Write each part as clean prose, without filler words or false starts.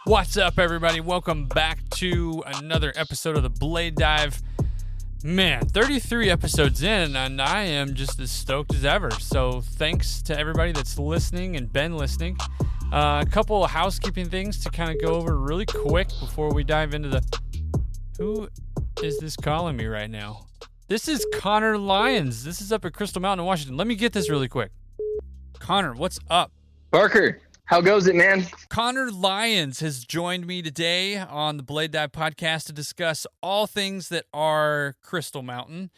What's up, everybody? Welcome back to another episode of the Blade Dive. Man, 33 episodes in, and I am just as stoked as ever. So thanks to everybody that's listening and been listening. A couple of housekeeping things to kind of go over really quick before we dive into the... Who is this calling me right now? This is Connor Lyons. This is up at Crystal Mountain in Washington. Let me get this really quick. Connor, what's up? Parker, how goes it, man? Connor Lyons has joined me today on the Blade Dive podcast to discuss all things that are Crystal Mountain.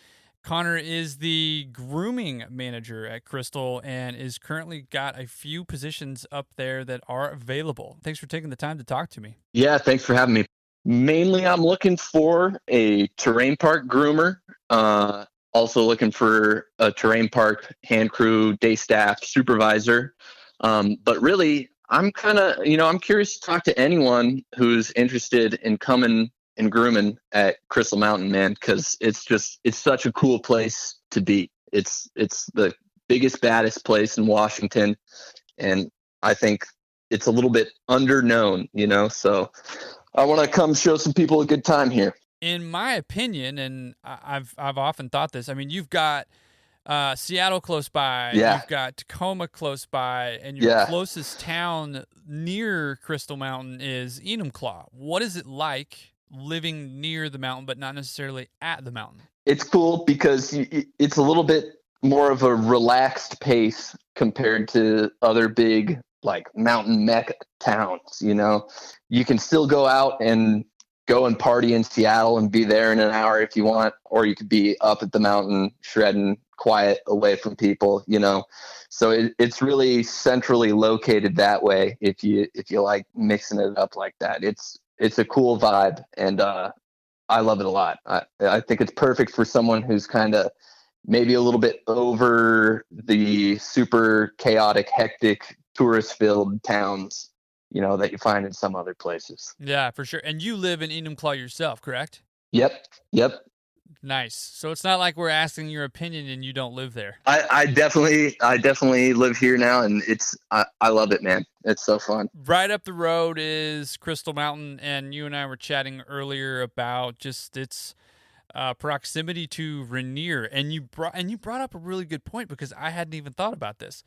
Connor is the grooming manager at Crystal and is currently got a few positions up there that are available. Thanks for taking the time to talk to me. Yeah, thanks for having me. Mainly, I'm looking for a terrain park groomer. Also looking for a terrain park hand crew, day staff, supervisor. But really, I'm kind of, I'm curious to talk to anyone who's interested in coming and grooming at Crystal Mountain, man, because it's such a cool place to be. It's the biggest, baddest place in Washington, and I think it's a little bit underknown, so I want to come show some people a good time here. In my opinion, and I've often thought this, I mean, you've got Seattle close by, You've got Tacoma close by, and your closest town near Crystal Mountain is Enumclaw. What is it like living near the mountain but not necessarily at the mountain? It's cool because it's a little bit more of a relaxed pace compared to other big like mountain mecca towns. You can still go out and go and party in Seattle and be there in an hour if you want, or you could be up at the mountain shredding quiet away from people, so it's really centrally located that way. If you like mixing it up like that, it's a cool vibe, and I love it a lot. I think it's perfect for someone who's kind of maybe a little bit over the super chaotic, hectic, tourist-filled towns, that you find in some other places. Yeah, for sure. And you live in Enumclaw yourself, correct? Yep. Nice. So it's not like we're asking your opinion and you don't live there. I definitely live here now, and I love it, man. It's so fun. Right up the road is Crystal Mountain, and you and I were chatting earlier about just its proximity to Rainier, and you brought up a really good point because I hadn't even thought about this.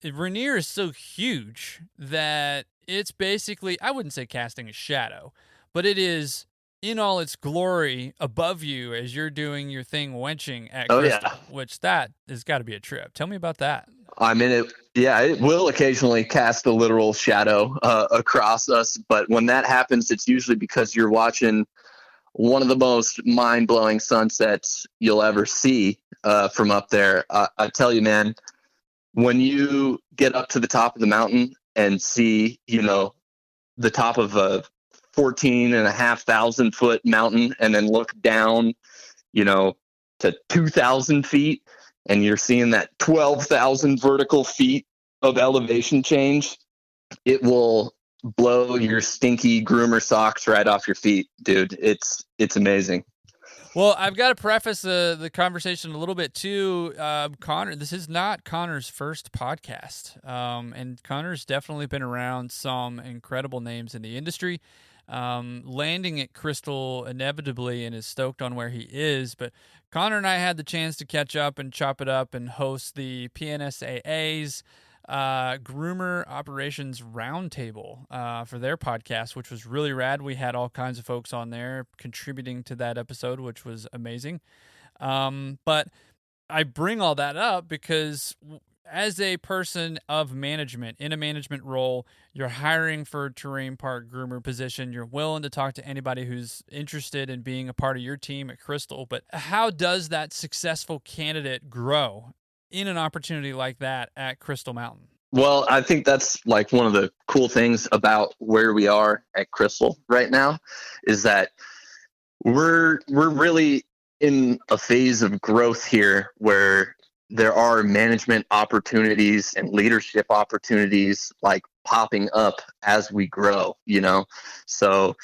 Rainier is so huge that it's basically, I wouldn't say casting a shadow, but it is in all its glory above you as you're doing your thing wenching at Crystal, which that has got to be a trip. Tell me about that. I mean, it will occasionally cast a literal shadow across us, but when that happens, it's usually because you're watching one of the most mind-blowing sunsets you'll ever see from up there. I tell you, man, when you get up to the top of the mountain and see, the top of a 14,500 foot mountain, and then look down, to 2,000 feet, and you're seeing that 12,000 vertical feet of elevation change, it will blow your stinky groomer socks right off your feet, dude. It's amazing. Well, I've got to preface the conversation a little bit too. Connor, this is not Connor's first podcast, and Connor's definitely been around some incredible names in the industry. Landing at Crystal inevitably and is stoked on where he is, but Connor and I had the chance to catch up and chop it up and host the PNSAA's Groomer Operations Roundtable for their podcast, which was really rad. We had all kinds of folks on there contributing to that episode, which was amazing. But I bring all that up because as a person of management, in a management role, you're hiring for a terrain park groomer position. You're willing to talk to anybody who's interested in being a part of your team at Crystal. But how does that successful candidate grow in an opportunity like that at Crystal Mountain? Well, I think that's like one of the cool things about where we are at Crystal right now is that we're really in a phase of growth here where there are management opportunities and leadership opportunities like popping up as we grow, So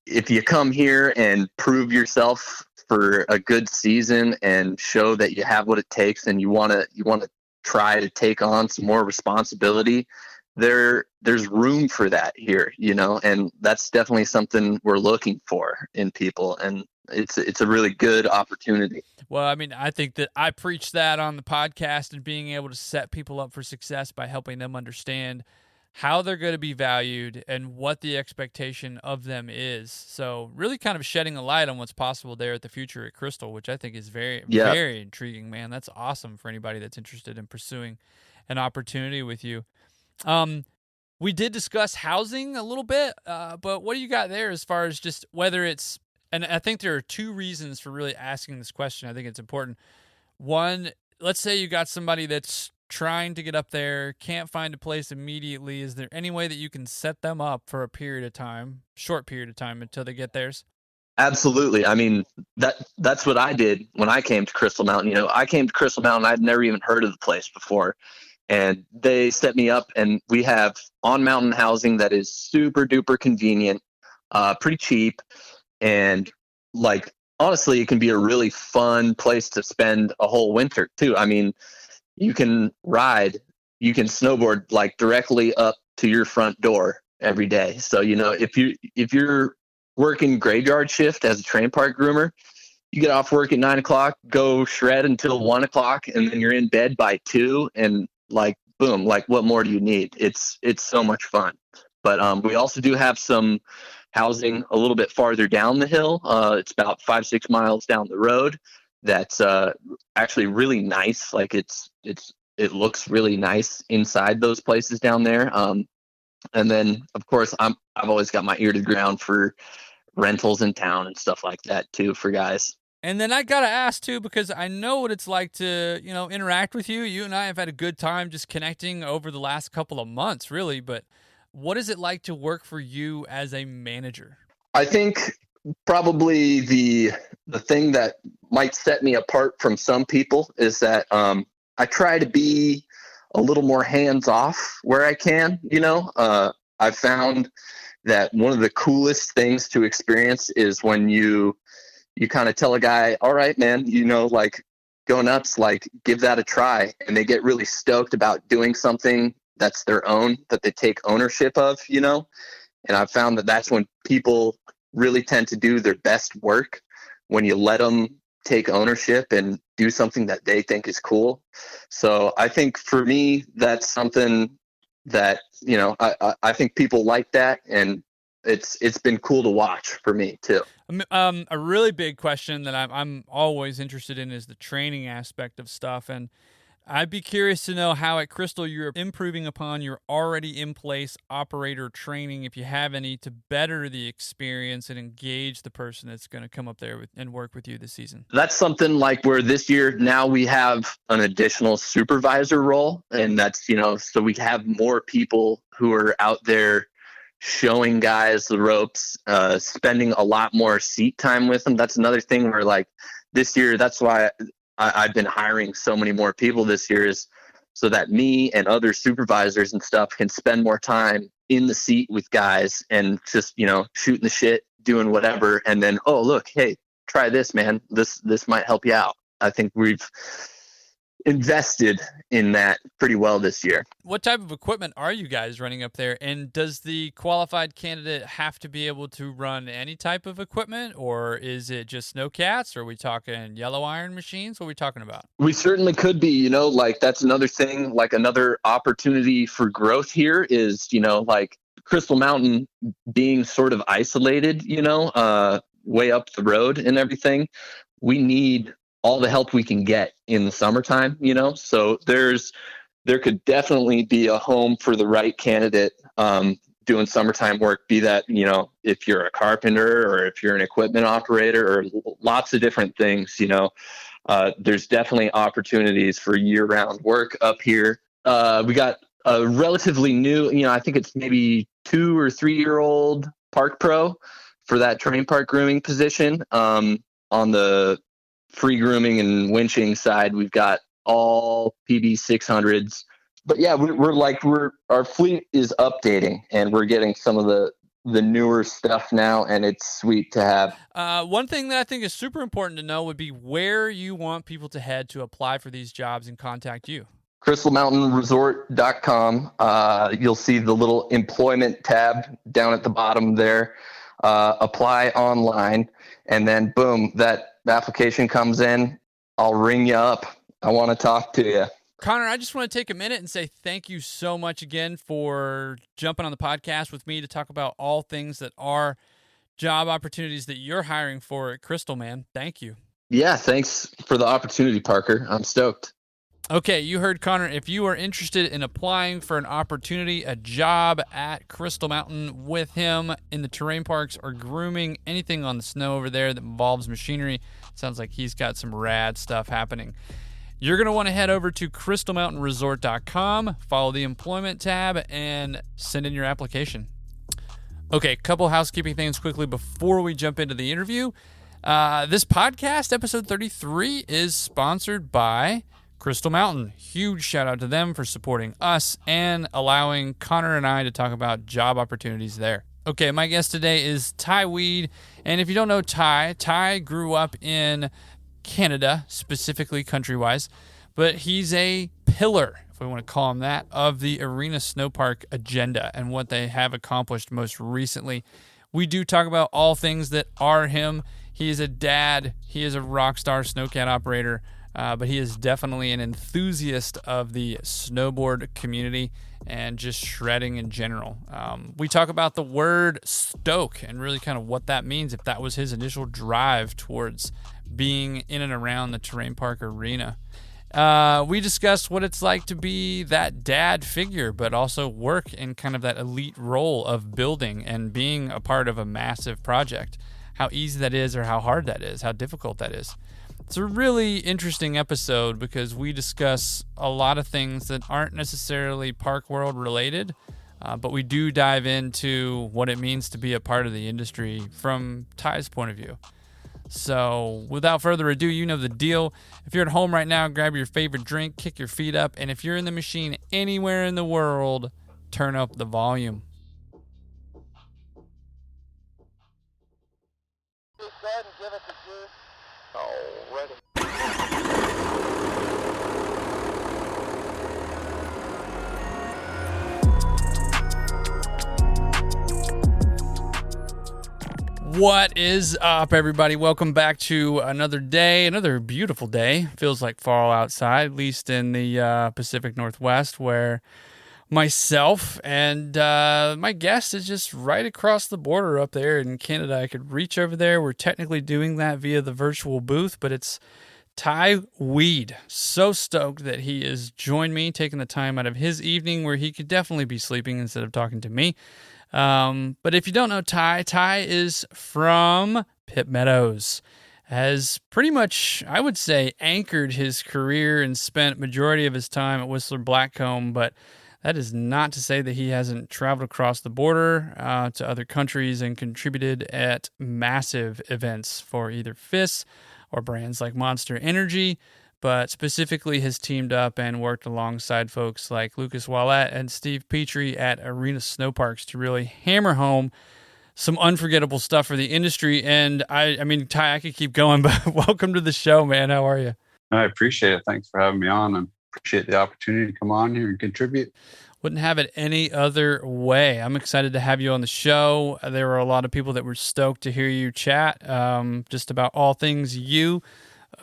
if you come here and prove yourself for a good season and show that you have what it takes and you want to try to take on some more responsibility, there's room for that here, and that's definitely something we're looking for in people, and it's a really good opportunity. Well, I mean, I think that I preach that on the podcast and being able to set people up for success by helping them understand how they're going to be valued and what the expectation of them is. So really kind of shedding a light on what's possible there at the future at Crystal, which I think is very, very intriguing, man. That's awesome for anybody that's interested in pursuing an opportunity with you. We did discuss housing a little bit, but what do you got there as far as just whether it's, and I think there are two reasons for really asking this question. I think it's important. One, let's say you got somebody that's trying to get up there, can't find a place immediately. Is there any way that you can set them up for a period of time, short period of time until they get theirs? Absolutely. I mean, that's what I did when I came to Crystal Mountain. I came to Crystal Mountain. I'd never even heard of the place before. And they set me up, and we have on-mountain housing that is super duper convenient, pretty cheap. And like, honestly, it can be a really fun place to spend a whole winter too. I mean, you can snowboard like directly up to your front door every day. So, if you're working graveyard shift as a train park groomer, you get off work at 9 o'clock, go shred until 1 o'clock, and then you're in bed by 2, and like, boom, like what more do you need? It's so much fun. But we also do have some housing a little bit farther down the hill. It's about 5-6 miles down the road. That's actually really nice. Like it looks really nice inside those places down there. And then of course I've always got my ear to the ground for rentals in town and stuff like that too for guys. And then I got to ask, too, because I know what it's like to, interact with you. You and I have had a good time just connecting over the last couple of months, really. But what is it like to work for you as a manager? I think probably the thing that might set me apart from some people is that I try to be a little more hands-off where I can. I've found that one of the coolest things to experience is when you kind of tell a guy, all right, man, like go nuts, like give that a try. And they get really stoked about doing something that's their own, that they take ownership of, And I've found that that's when people really tend to do their best work, when you let them take ownership and do something that they think is cool. So I think for me, that's something that, I think people like that. And it's been cool to watch for me too. A really big question that I'm always interested in is the training aspect of stuff, and I'd be curious to know how at Crystal you're improving upon your already in place operator training, if you have any, to better the experience and engage the person that's going to come up there and work with you this season. That's something like where this year now we have an additional supervisor role, and that's so we have more people who are out there showing guys the ropes, spending a lot more seat time with them. That's another thing where like this year, that's why I've been hiring so many more people this year, is so that me and other supervisors and stuff can spend more time in the seat with guys and just, shooting the shit, doing whatever. And then, oh, look, hey, try this, man. This might help you out. I think we've invested in that pretty well this year. What type of equipment are you guys running up there? And does the qualified candidate have to be able to run any type of equipment, or is it just Snowcats? Or are we talking yellow iron machines? What are we talking about? We certainly could be, like that's another thing, like another opportunity for growth here is, like Crystal Mountain being sort of isolated, way up the road and everything. We need all the help we can get in the summertime, so there could definitely be a home for the right candidate doing summertime work, be that, if you're a carpenter or if you're an equipment operator or lots of different things, there's definitely opportunities for year-round work up here. We got a relatively new, I think it's maybe 2 or 3 year old park pro for that train park grooming position. On the free grooming and winching side, we've got all PB 600s. But yeah, our fleet is updating, and we're getting some of the newer stuff now, and it's sweet to have. One thing that I think is super important to know would be where you want people to head to apply for these jobs and contact you. crystalmountainresort.com. You'll see the little employment tab down at the bottom there. Apply online, and then boom, that application comes in. I'll ring you up. I want to talk to you. Connor, I just want to take a minute and say thank you so much again for jumping on the podcast with me to talk about all things that are job opportunities that you're hiring for at Crystal, man. Thank you. Yeah, thanks for the opportunity, Parker. I'm stoked. Okay, you heard Connor. If you are interested in applying for an opportunity, a job at Crystal Mountain with him in the terrain parks or grooming, anything on the snow over there that involves machinery, sounds like he's got some rad stuff happening. You're going to want to head over to crystalmountainresort.com, follow the employment tab, and send in your application. Okay, couple housekeeping things quickly before we jump into the interview. This podcast, episode 33, is sponsored by Crystal Mountain. Huge shout out to them for supporting us and allowing Connor and I to talk about job opportunities there. Okay, my guest today is Ty Weed, and if you don't know Ty grew up in Canada, specifically country-wise, but he's a pillar, if we want to call him that, of the Arena Snowpark agenda and what they have accomplished most recently. We do talk about all things that are him. He is a dad. He is a rock star Snowcat operator, but he is definitely an enthusiast of the snowboard community and just shredding in general. We talk about the word stoke and really kind of what that means, if that was his initial drive towards being in and around the terrain park arena. We discussed what it's like to be that dad figure, but also work in kind of that elite role of building and being a part of a massive project. How easy that is or how hard that is, how difficult that is. It's a really interesting episode because we discuss a lot of things that aren't necessarily park world related, but we do dive into what it means to be a part of the industry from Ty's point of view. So without further ado, you know the deal. If you're at home right now, grab your favorite drink, kick your feet up, and if you're in the machine anywhere in the world, turn up the volume. Go ahead and give it the juice. Already. What is up, everybody? Welcome back to another day, another beautiful day. Feels like fall outside, at least in the Pacific Northwest, where myself and my guest is just right across the border up there in Canada. I could reach over there. We're technically doing that via the virtual booth, but it's Ty Weed. So stoked that he has joined me, taking the time out of his evening where he could definitely be sleeping instead of talking to me. But if you don't know Ty is from Pitt Meadows, has pretty much, I would say, anchored his career and spent majority of his time at Whistler Blackcomb, but that is not to say that he hasn't traveled across the border to other countries and contributed at massive events for either FIS or brands like Monster Energy, but specifically has teamed up and worked alongside folks like Ouellette and Steve Petrie at Arena Snowparks to really hammer home some unforgettable stuff for the industry. And I mean, Ty, I could keep going, but welcome to the show, man. How are you? I appreciate it. Thanks for having me on. I appreciate the opportunity to come on here and contribute. Wouldn't have it any other way. I'm excited to have you on the show. There were a lot of people that were stoked to hear you chat just about all things you,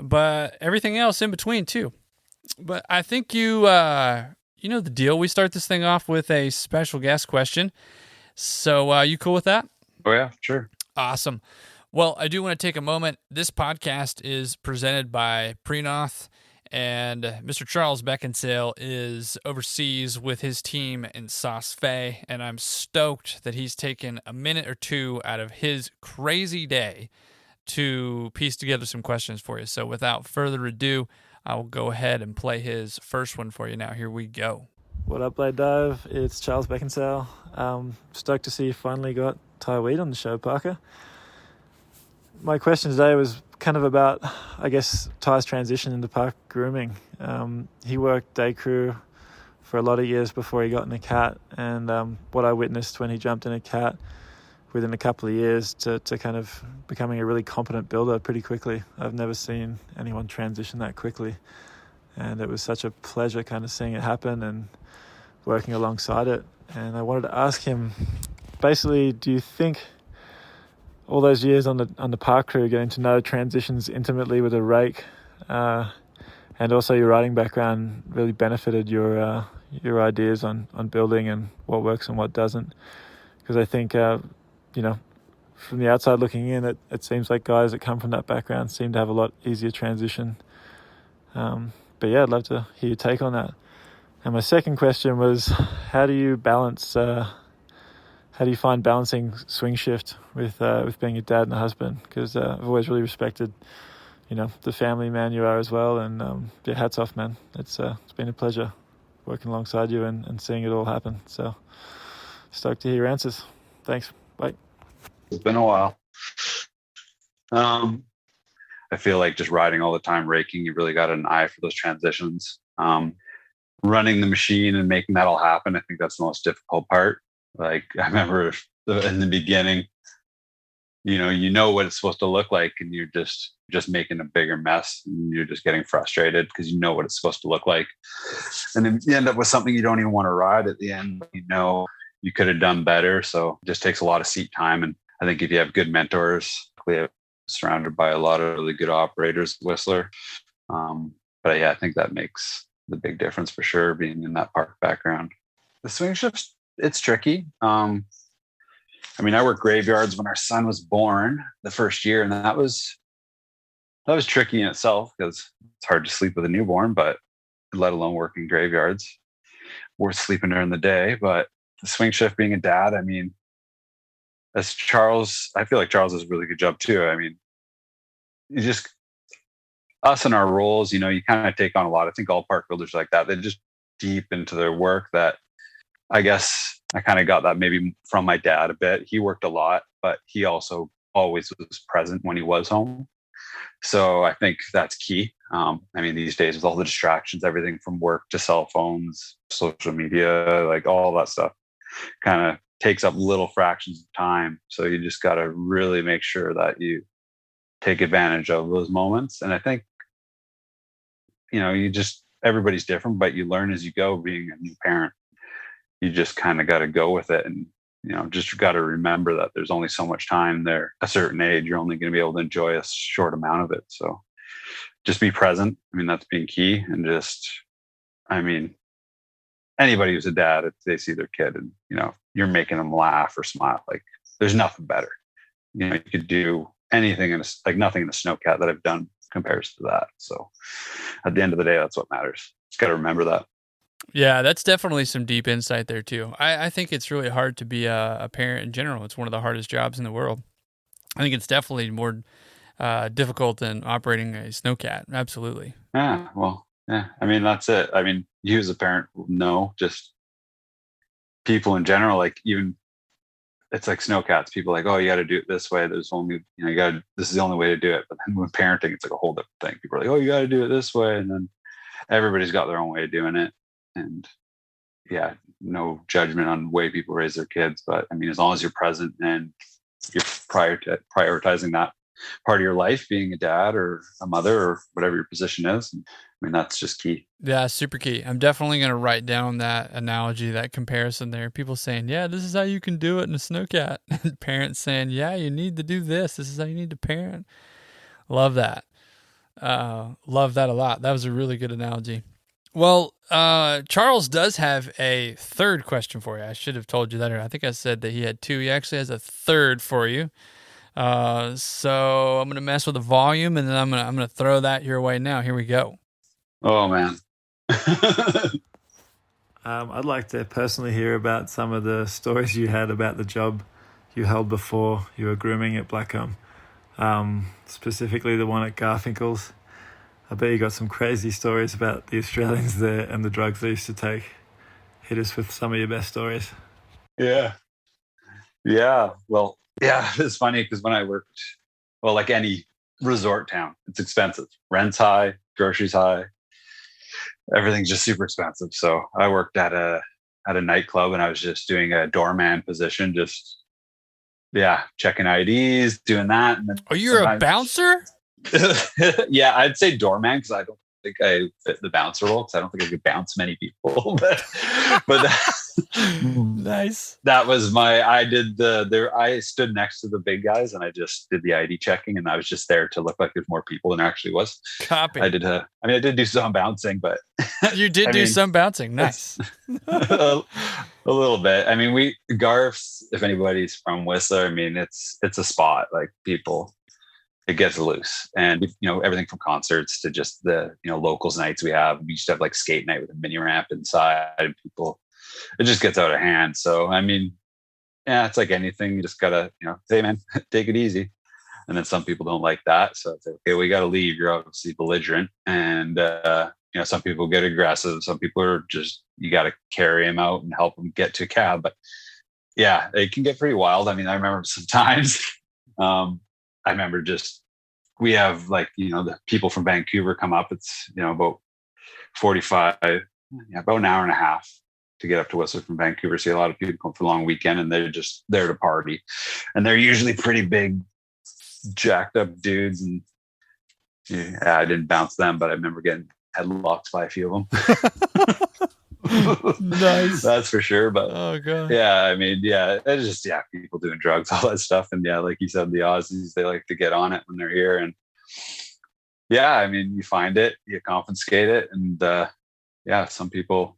but everything else in between too. But I think you know the deal. We start this thing off with a special guest question. So you cool with that? Oh yeah, sure. Awesome. Well, I do want to take a moment. This podcast is presented by Prenoth, and Mr. Charles Beckinsale is overseas with his team in Sauce Fe, and I'm stoked that he's taken a minute or two out of his crazy day to piece together some questions for you. So without further ado, I will go ahead and play his first one for you now. Here we go. What up, Blade Dive? It's Charles Beckinsale. Stoked to see you finally got Ty Weed on the show, Parker. My question today was kind of about, I guess, Ty's transition into park grooming. He worked day crew for a lot of years before he got in a cat, and what I witnessed when he jumped in a cat within a couple of years to kind of becoming a really competent builder pretty quickly. I've never seen anyone transition that quickly. and it was such a pleasure kind of seeing it happen and working alongside it. And I wanted to ask him, basically, do you think all those years on the park crew, getting to know transitions intimately with a rake, and also your riding background, really benefited your ideas on building and what works and what doesn't? Because I think, from the outside looking in, it seems like guys that come from that background seem to have a lot easier transition. But yeah, I'd love to hear your take on that. And my second question was, how do you find balancing swing shift with being a dad and a husband? Because I've always really respected, the family man you are as well. And hats off, man. It's been a pleasure working alongside you and seeing it all happen. So stoked to hear your answers. Thanks. Bye. It's been a while. I feel like just riding all the time, raking, you really got an eye for those transitions. Running the machine and making that all happen, I think that's the most difficult part. Like, I remember in the beginning, you know what it's supposed to look like, and you're just making a bigger mess, and you're just getting frustrated because you know what it's supposed to look like, and then you end up with something you don't even want to ride at the end. You could have done better. So it just takes a lot of seat time. And I think if you have good mentors, we have surrounded by a lot of really good operators at Whistler. But yeah, I think that makes the big difference for sure, being in that park background. The swing shifts, it's tricky. I worked graveyards when our son was born the first year, and that was tricky in itself because it's hard to sleep with a newborn, but let alone working graveyards. Worth sleeping during the day. But the swing shift, being a dad, as Charles, I feel like Charles does a really good job too. You just, us and our roles, you kind of take on a lot. I think all park builders like that. They just deep into their work. That I guess I kind of got that maybe from my dad a bit. He worked a lot, but he also always was present when he was home. So I think that's key. These days with all the distractions, everything from work to cell phones, social media, like all that stuff kind of takes up little fractions of time. So you just got to really make sure that you take advantage of those moments. And I think, everybody's different, but you learn as you go. Being a new parent, you just kind of got to go with it. And, just got to remember that there's only so much time there. A certain age, you're only going to be able to enjoy a short amount of it. So just be present. That's being key. And anybody who's a dad, if they see their kid and, you're making them laugh or smile, like there's nothing better. You could do anything nothing in a Snowcat that I've done compares to that. So at the end of the day, that's what matters. Just got to remember that. Yeah, that's definitely some deep insight there too. I think it's really hard to be a parent in general. It's one of the hardest jobs in the world. I think it's definitely more difficult than operating a Snowcat. Absolutely. Yeah, well, yeah. That's it. You as a parent know, just people in general, like even it's like Snowcats. People are like, oh, you got to do it this way. There's only, this is the only way to do it. But then when parenting, it's like a whole different thing. People are like, oh, you got to do it this way. And then everybody's got their own way of doing it. And yeah, no judgment on the way people raise their kids. But as long as you're present and you're prioritizing that part of your life, being a dad or a mother or whatever your position is, that's just key. Yeah, super key. I'm definitely going to write down that analogy, that comparison there. People saying, yeah, this is how you can do it in a Snowcat. And parents saying, yeah, you need to do this. This is how you need to parent. Love that. Love that a lot. That was a really good analogy. Well, Charles does have a third question for you. I should have told you that. I think I said that he had two. He actually has a third for you. So I'm going to mess with the volume, and then I'm going to throw that your way now. Here we go. Oh, man. I'd like to personally hear about some of the stories you had about the job you held before you were grooming at Blackcomb. Specifically the one at Garfinkel's. I bet you got some crazy stories about the Australians there and the drugs they used to take. Hit us with some of your best stories. Yeah. Well, yeah, it's funny because when I worked, like any resort town, it's expensive. Rent's high, groceries high. Everything's just super expensive. So I worked at a nightclub, and I was just doing a doorman position, just checking IDs, doing that. And then you're a bouncer? Yeah, I'd say doorman because think I fit the bouncer role because I don't think I could bounce many people. but Nice. that was I stood next to the big guys and I just did the ID checking, and I was just there to look like there's more people than there actually was. Copy. I did do some bouncing, but You did do some bouncing. Nice. a little bit. I mean, Garf's, if anybody's from Whistler, I mean, it's a spot, like people, it gets loose, and everything from concerts to just the locals nights we used to have like skate night with a mini ramp inside, and people, it just gets out of hand. So I mean, yeah, it's like anything, you just gotta hey man, take it easy. And then some people don't like that, so it's like, okay, we gotta leave, you're obviously belligerent. And some people get aggressive, some people are just, you gotta carry them out and help them get to a cab. But yeah, it can get pretty wild. I mean, I remember sometimes I remember we have like, the people from Vancouver come up. It's, about 45, about an hour and a half to get up to Whistler from Vancouver. See a lot of people come for a long weekend, and they're just there to party. And they're usually pretty big, jacked up dudes. And yeah, I didn't bounce them, but I remember getting headlocked by a few of them. Nice. That's for sure. But oh god, yeah, I mean, yeah, it's just people doing drugs, all that stuff. And yeah, like you said, the Aussies, they like to get on it when they're here. And yeah, I mean, you find it, you confiscate it, and some people,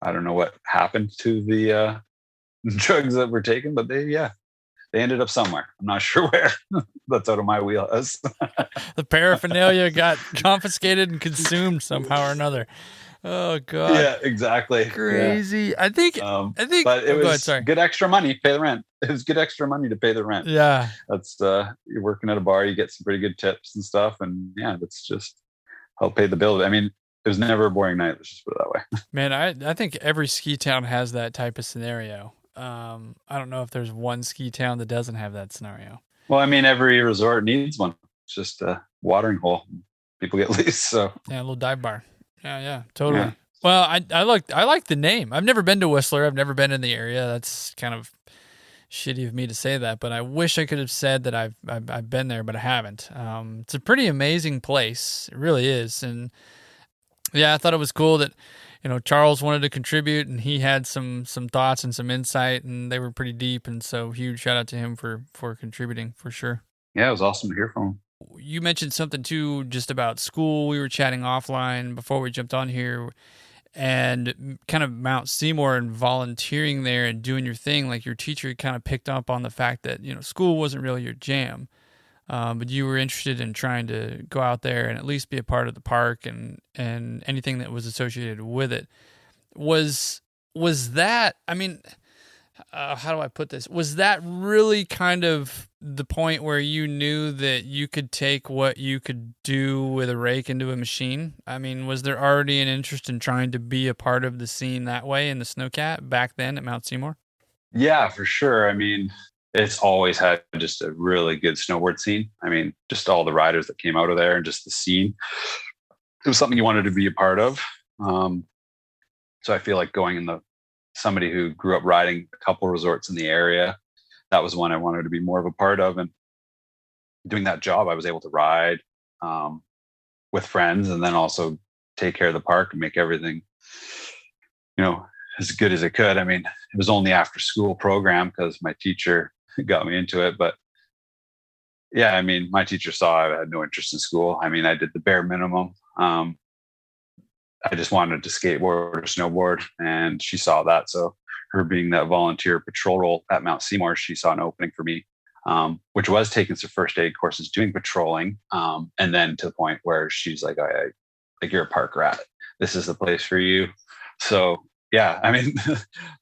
I don't know what happened to the drugs that were taken, but they ended up somewhere. I'm not sure where. That's out of my wheelhouse. The paraphernalia got confiscated and consumed somehow or another. Oh god. Yeah, exactly. Crazy. Yeah. I think. But it was good extra money. Pay the rent. It was good extra money to pay the rent. Yeah. That's you're working at a bar, you get some pretty good tips and stuff, and yeah, that's just help pay the bill. I mean, it was never a boring night. Let's just put it that way. Man, I think every ski town has that type of scenario. I don't know if there's one ski town that doesn't have that scenario. Well, I mean, every resort needs one. It's just a watering hole. People get loose. So yeah, a little dive bar. Yeah, totally. Yeah. Well, I like the name. I've never been to Whistler. I've never been in the area. That's kind of shitty of me to say that, but I wish I could have said that I've been there, but I haven't. It's a pretty amazing place. It really is. And yeah, I thought it was cool that Charles wanted to contribute, and he had some thoughts and some insight, and they were pretty deep. And so huge shout out to him for contributing for sure. Yeah, it was awesome to hear from him. You mentioned something too, just about school. We were chatting offline before we jumped on here, and kind of Mount Seymour and volunteering there and doing your thing. Like your teacher kind of picked up on the fact that, school wasn't really your jam, but you were interested in trying to go out there and at least be a part of the park and anything that was associated with it. Was that, I mean, how do I put this? Was that really kind of the point where you knew that you could take what you could do with a rake into a machine? I mean, was there already an interest in trying to be a part of the scene that way in the Snowcat back then at Mount Seymour? Yeah, for sure. I mean, it's always had just a really good snowboard scene. I mean, just all the riders that came out of there and just the scene. It was something you wanted to be a part of. So I feel like going in somebody who grew up riding a couple resorts in the area, that was one I wanted to be more of a part of. And doing that job, I was able to ride with friends and then also take care of the park and make everything, as good as it could. I mean, it was only after school program because my teacher got me into it. But yeah, I mean, my teacher saw I had no interest in school. I mean, I did the bare minimum. I just wanted to skateboard or snowboard, and she saw that. So her being that volunteer patrol role at Mount Seymour, she saw an opening for me, which was taking some first aid courses, doing patrolling. And then to the point where she's like, like you're a park rat. This is the place for you. So yeah, I mean,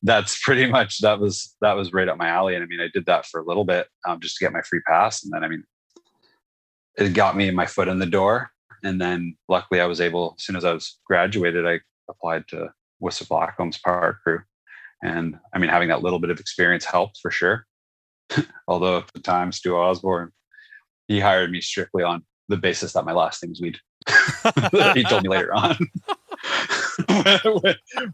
that's pretty much, that was right up my alley. And I mean, I did that for a little bit just to get my free pass. And then, I mean, it got me my foot in the door. And then luckily I was able, as soon as I was graduated, I applied to Whistler Blackcomb's park crew. And I mean, having that little bit of experience helped for sure. Although at the time, Stu Osborne, he hired me strictly on the basis that my last name was Weed. He told me later on.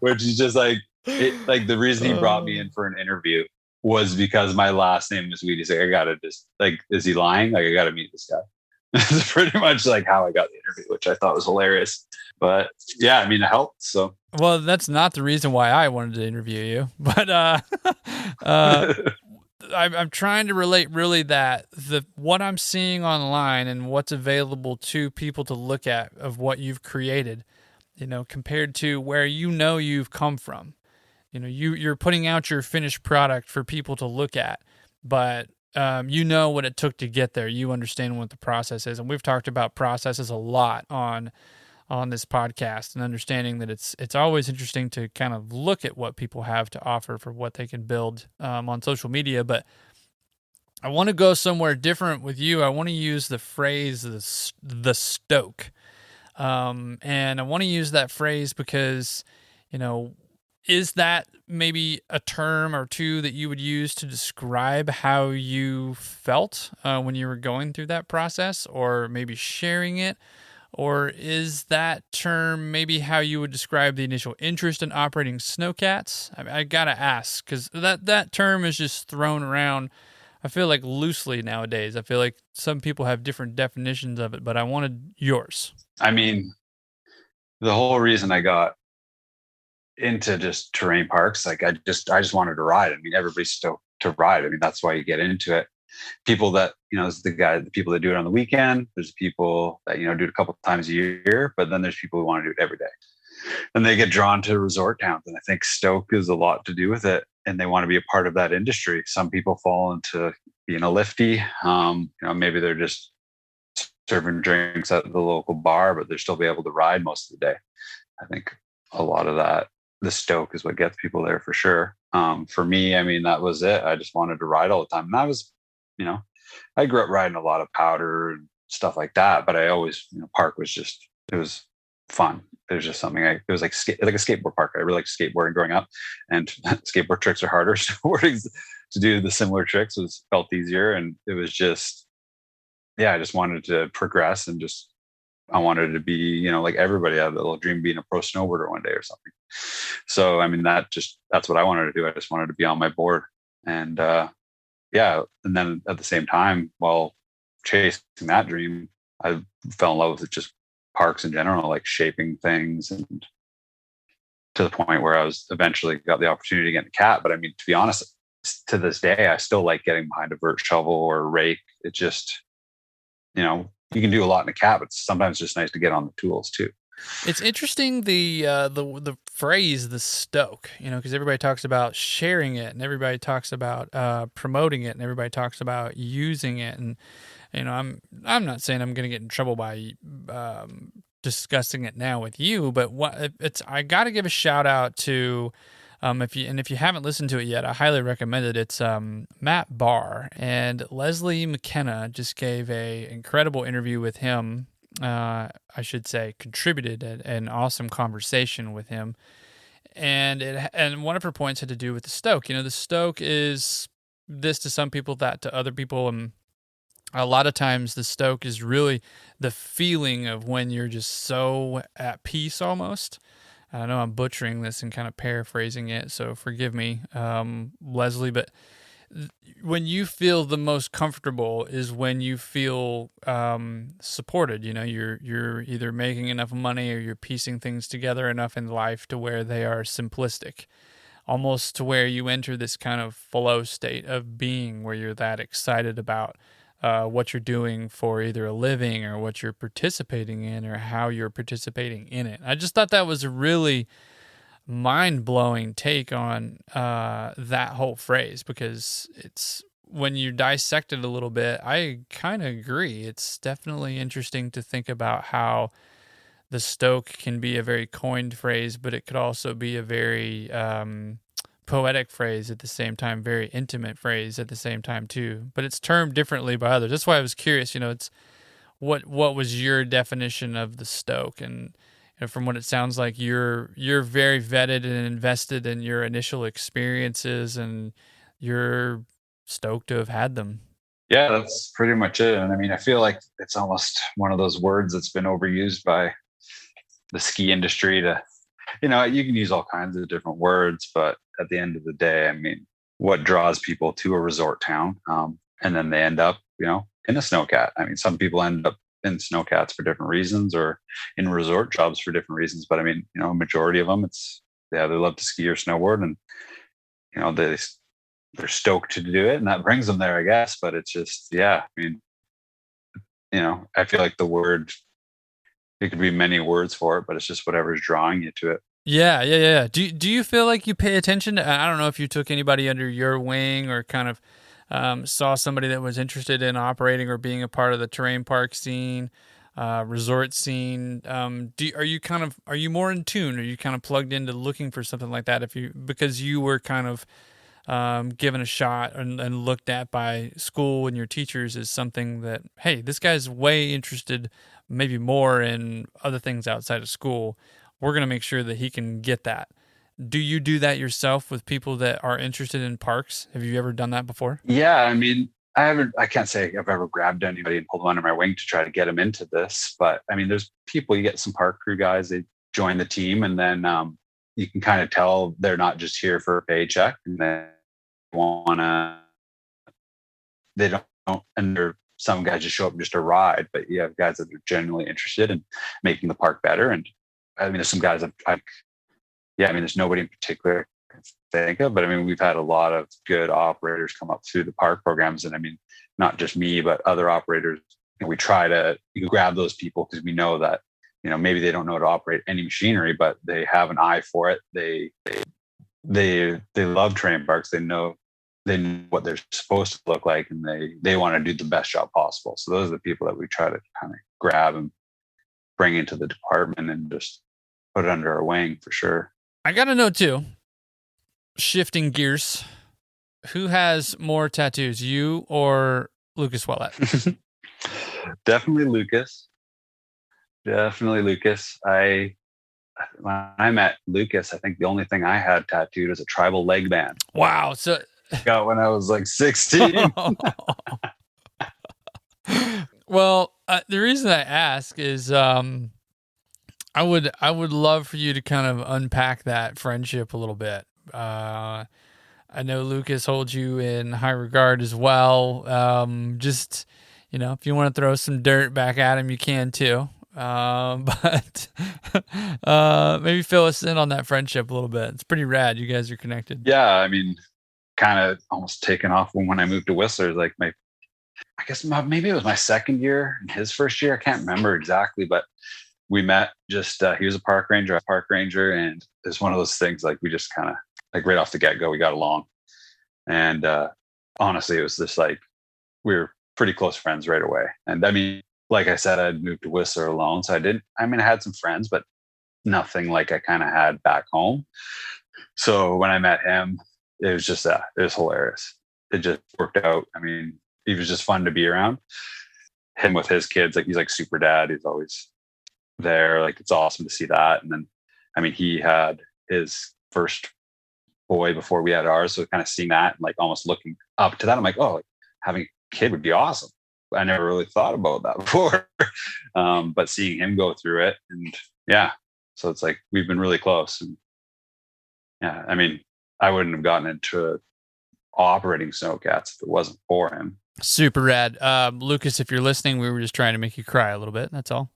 Which is just like the reason he brought me in for an interview was because my last name was Weed. He's like, I gotta just, like, is he lying? Like, I gotta meet this guy. It's pretty much like how I got the interview, which I thought was hilarious. But yeah, I mean, it helped. So, well, that's not the reason why I wanted to interview you, but I'm trying to relate really that what I'm seeing online and what's available to people to look at of what you've created, compared to where you've come from. You're putting out your finished product for people to look at, but you know what it took to get there. You understand what the process is, and we've talked about processes a lot on this podcast, and understanding that it's always interesting to kind of look at what people have to offer for what they can build on social media. But I want to go somewhere different with you. I want to use the phrase the stoke, and I want to use that phrase because is that maybe a term or two that you would use to describe how you felt when you were going through that process, or maybe sharing it? Or is that term maybe how you would describe the initial interest in operating snowcats? I gotta ask, because that term is just thrown around, I feel like, loosely nowadays. I feel like some people have different definitions of it, but I wanted yours. I mean, the whole reason I got into just terrain parks, like I just wanted to ride. I mean, everybody's stoked to ride. I mean, that's why you get into it. People that, there's the people that do it on the weekend. There's people that, do it a couple of times a year, but then there's people who want to do it every day. And they get drawn to resort towns. And I think stoke is a lot to do with it. And they want to be a part of that industry. Some people fall into being a lifty. Maybe they're just serving drinks at the local bar, but they'll still be able to ride most of the day. I think a lot of that, the stoke is what gets people there for sure. For me, I mean, that was it. I just wanted to ride all the time. And I was, I grew up riding a lot of powder and stuff like that, but I always, park was just, it was fun. It was just something it was like a skateboard park. I really liked skateboarding growing up, and skateboard tricks are harder. Snowboarding to do the similar tricks felt easier. And it was just, I just wanted to progress, and I wanted to be, like everybody had a little dream of being a pro snowboarder one day or something. So, I mean, that's what I wanted to do. I just wanted to be on my board. And, and then at the same time, while chasing that dream, I fell in love with just parks in general, like shaping things, and to the point where I was eventually got the opportunity to get in a cat. But I mean, to be honest, to this day, I still like getting behind a vert shovel or a rake. It just, you can do a lot in a cat, but sometimes it's just nice to get on the tools too. It's interesting the phrase the stoke, because everybody talks about sharing it, and everybody talks about promoting it, and everybody talks about using it. And I'm not saying I'm going to get in trouble by discussing it now with you, but I got to give a shout out to if you haven't listened to it yet, I highly recommend it. It's Matt Barr, and Leslie McKenna just gave a incredible interview with him. I should say contributed an awesome conversation with him, and one of her points had to do with the stoke. The stoke is this to some people, that to other people, and a lot of times the stoke is really the feeling of when you're just so at peace almost. I know I'm butchering this and kind of paraphrasing it, so forgive me, Leslie, but when you feel the most comfortable is when you feel supported. You're either making enough money, or you're piecing things together enough in life to where they are simplistic, almost to where you enter this kind of flow state of being, where you're that excited about what you're doing for either a living, or what you're participating in, or how you're participating in it. I just thought that was a really mind-blowing take on that whole phrase, because it's, when you dissect it a little bit, I kind of agree. It's definitely interesting to think about how the stoke can be a very coined phrase, but it could also be a very poetic phrase at the same time, very intimate phrase at the same time too. But it's termed differently by others. That's why I was curious. It's what was your definition of the stoke? And from what it sounds like, you're very vetted and invested in your initial experiences, and you're stoked to have had them. Yeah, that's pretty much it. And I mean, I feel like it's almost one of those words that's been overused by the ski industry to, you can use all kinds of different words, but at the end of the day, I mean, what draws people to a resort town? And then they end up, in a snowcat. I mean, some people end up in snowcats for different reasons or in resort jobs for different reasons. But I mean, a majority of them, they love to ski or snowboard, and they're stoked to do it, and that brings them there, I guess. But it's just, I mean, I feel like the word, it could be many words for it, but it's just whatever's drawing you to it. Yeah. Do you feel like you pay attention to, I don't know if you took anybody under your wing or kind of saw somebody that was interested in operating or being a part of the terrain park scene, resort scene. Are you more in tune? Are you kind of plugged into looking for something like that because you were kind of given a shot and looked at by school and your teachers as something that, hey, this guy's way interested, maybe more in other things outside of school. We're going to make sure that he can get that. Do you do that yourself with people that are interested in parks? Have you ever done that before? Yeah, I mean, I can't say I've ever grabbed anybody and pulled them under my wing to try to get them into this, but I mean, there's people, you get some park crew guys, they join the team, and then you can kind of tell they're not just here for a paycheck, and they don't, and some guys just show up just to ride, but you have guys that are genuinely interested in making the park better. And I mean, there's some guys there's nobody in particular I can think of, but I mean, we've had a lot of good operators come up through the park programs. And I mean, not just me, but other operators. And we try to grab those people because we know that, maybe they don't know how to operate any machinery, but they have an eye for it. They love terrain parks. They know what they're supposed to look like, and they want to do the best job possible. So those are the people that we try to kind of grab and bring into the department and just put it under our wing for sure. I got to know too, shifting gears, who has more tattoos, you or Lucas Ouellette? Definitely Lucas. When I met Lucas, I think the only thing I had tattooed was a tribal leg band. Wow. So got when I was like 16. Well, the reason I ask is I would love for you to kind of unpack that friendship a little bit. I know Lucas holds you in high regard as well. Just, if you want to throw some dirt back at him, you can too. But maybe fill us in on that friendship a little bit. It's pretty rad. You guys are connected. Yeah, I mean, kind of almost taken off when I moved to Whistler. Like maybe it was my second year and his first year. I can't remember exactly, but we met just, he was a park ranger, and it's one of those things, like we just kind of like right off the get-go, we got along. And honestly, it was just like, we were pretty close friends right away. And I mean, like I said, I'd moved to Whistler alone. So I had some friends, but nothing like I kind of had back home. So when I met him, it was just it was hilarious. It just worked out. I mean, he was just fun to be around. Him with his kids, like he's like super dad. He's always there. Like it's awesome to see that. And then, I mean, he had his first boy before we had ours. So kind of seeing that and like almost looking up to that, I'm like, oh, like, having a kid would be awesome. I never really thought about that before. But seeing him go through it, and so it's like we've been really close. And I mean, I wouldn't have gotten into operating snowcats if it wasn't for him. Super rad. Lucas, if you're listening, we were just trying to make you cry a little bit. That's all.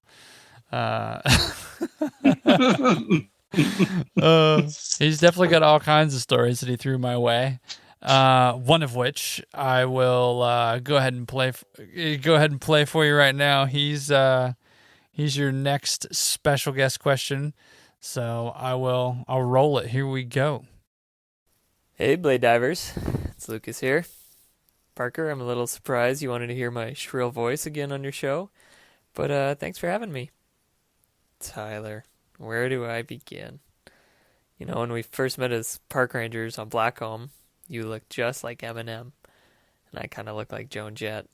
He's definitely got all kinds of stories that he threw my way. One of which I will go ahead and play for you right now. He's your next special guest question. So I'll roll it. Here we go. Hey, Blade Divers. It's Lucas here. Parker, I'm a little surprised you wanted to hear my shrill voice again on your show, but thanks for having me. Tyler, where do I begin? When we first met as park rangers on Blackcomb, you looked just like Eminem, and I kind of looked like Joan Jett.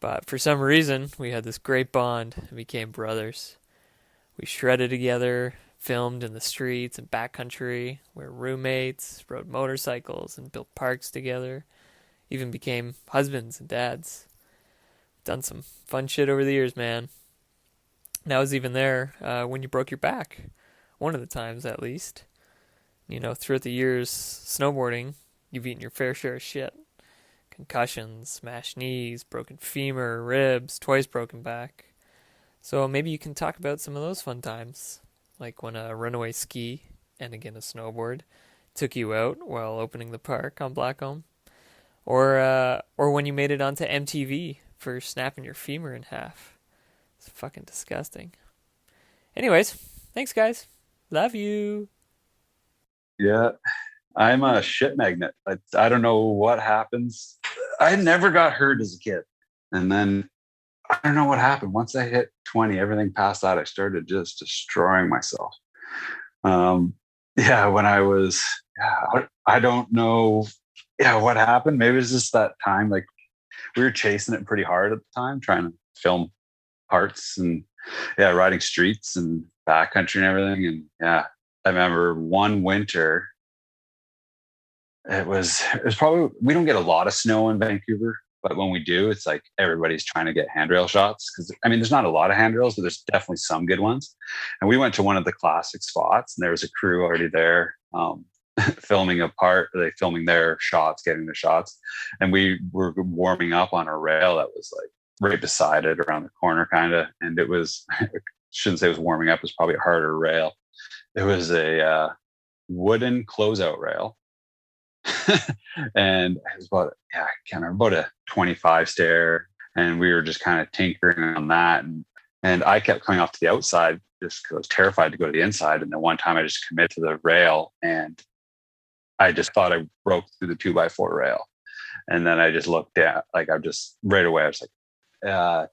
But for some reason, we had this great bond and became brothers. We shredded together, filmed in the streets and backcountry, were roommates, rode motorcycles, and built parks together. Even became husbands and dads. Done some fun shit over the years, man. And I was even there when you broke your back. One of the times, at least. Throughout the years snowboarding, you've eaten your fair share of shit. Concussions, smashed knees, broken femur, ribs, twice broken back. So maybe you can talk about some of those fun times, like when a runaway ski and again a snowboard took you out while opening the park on Blackcomb, or when you made it onto MTV for snapping your femur in half. It's fucking disgusting. Anyways, thanks guys. Love you. Yeah, I'm a shit magnet. I don't know what happens. I never got hurt as a kid. And then I don't know what happened. Once I hit 20, everything past that, I started just destroying myself. When I was, I don't know what happened. Maybe it was just that time, like we were chasing it pretty hard at the time, trying to film parts and riding streets and backcountry and everything. And I remember one winter, it was probably, we don't get a lot of snow in Vancouver, but when we do, it's like everybody's trying to get handrail shots. Cause I mean, there's not a lot of handrails, but there's definitely some good ones. And we went to one of the classic spots and there was a crew already there, filming filming their shots, getting the shots. And we were warming up on a rail that was like right beside it around the corner kind of. And it was, shouldn't say it was warming up, it was probably a harder rail. It was a wooden closeout rail. And it was about, I can't remember, about a 25 stair. And we were just kind of tinkering on that. And I kept coming off to the outside just because I was terrified to go to the inside. And then one time I just committed to the rail and I just thought I broke through the 2x4 rail. And then I just looked at, like, right away, I was like,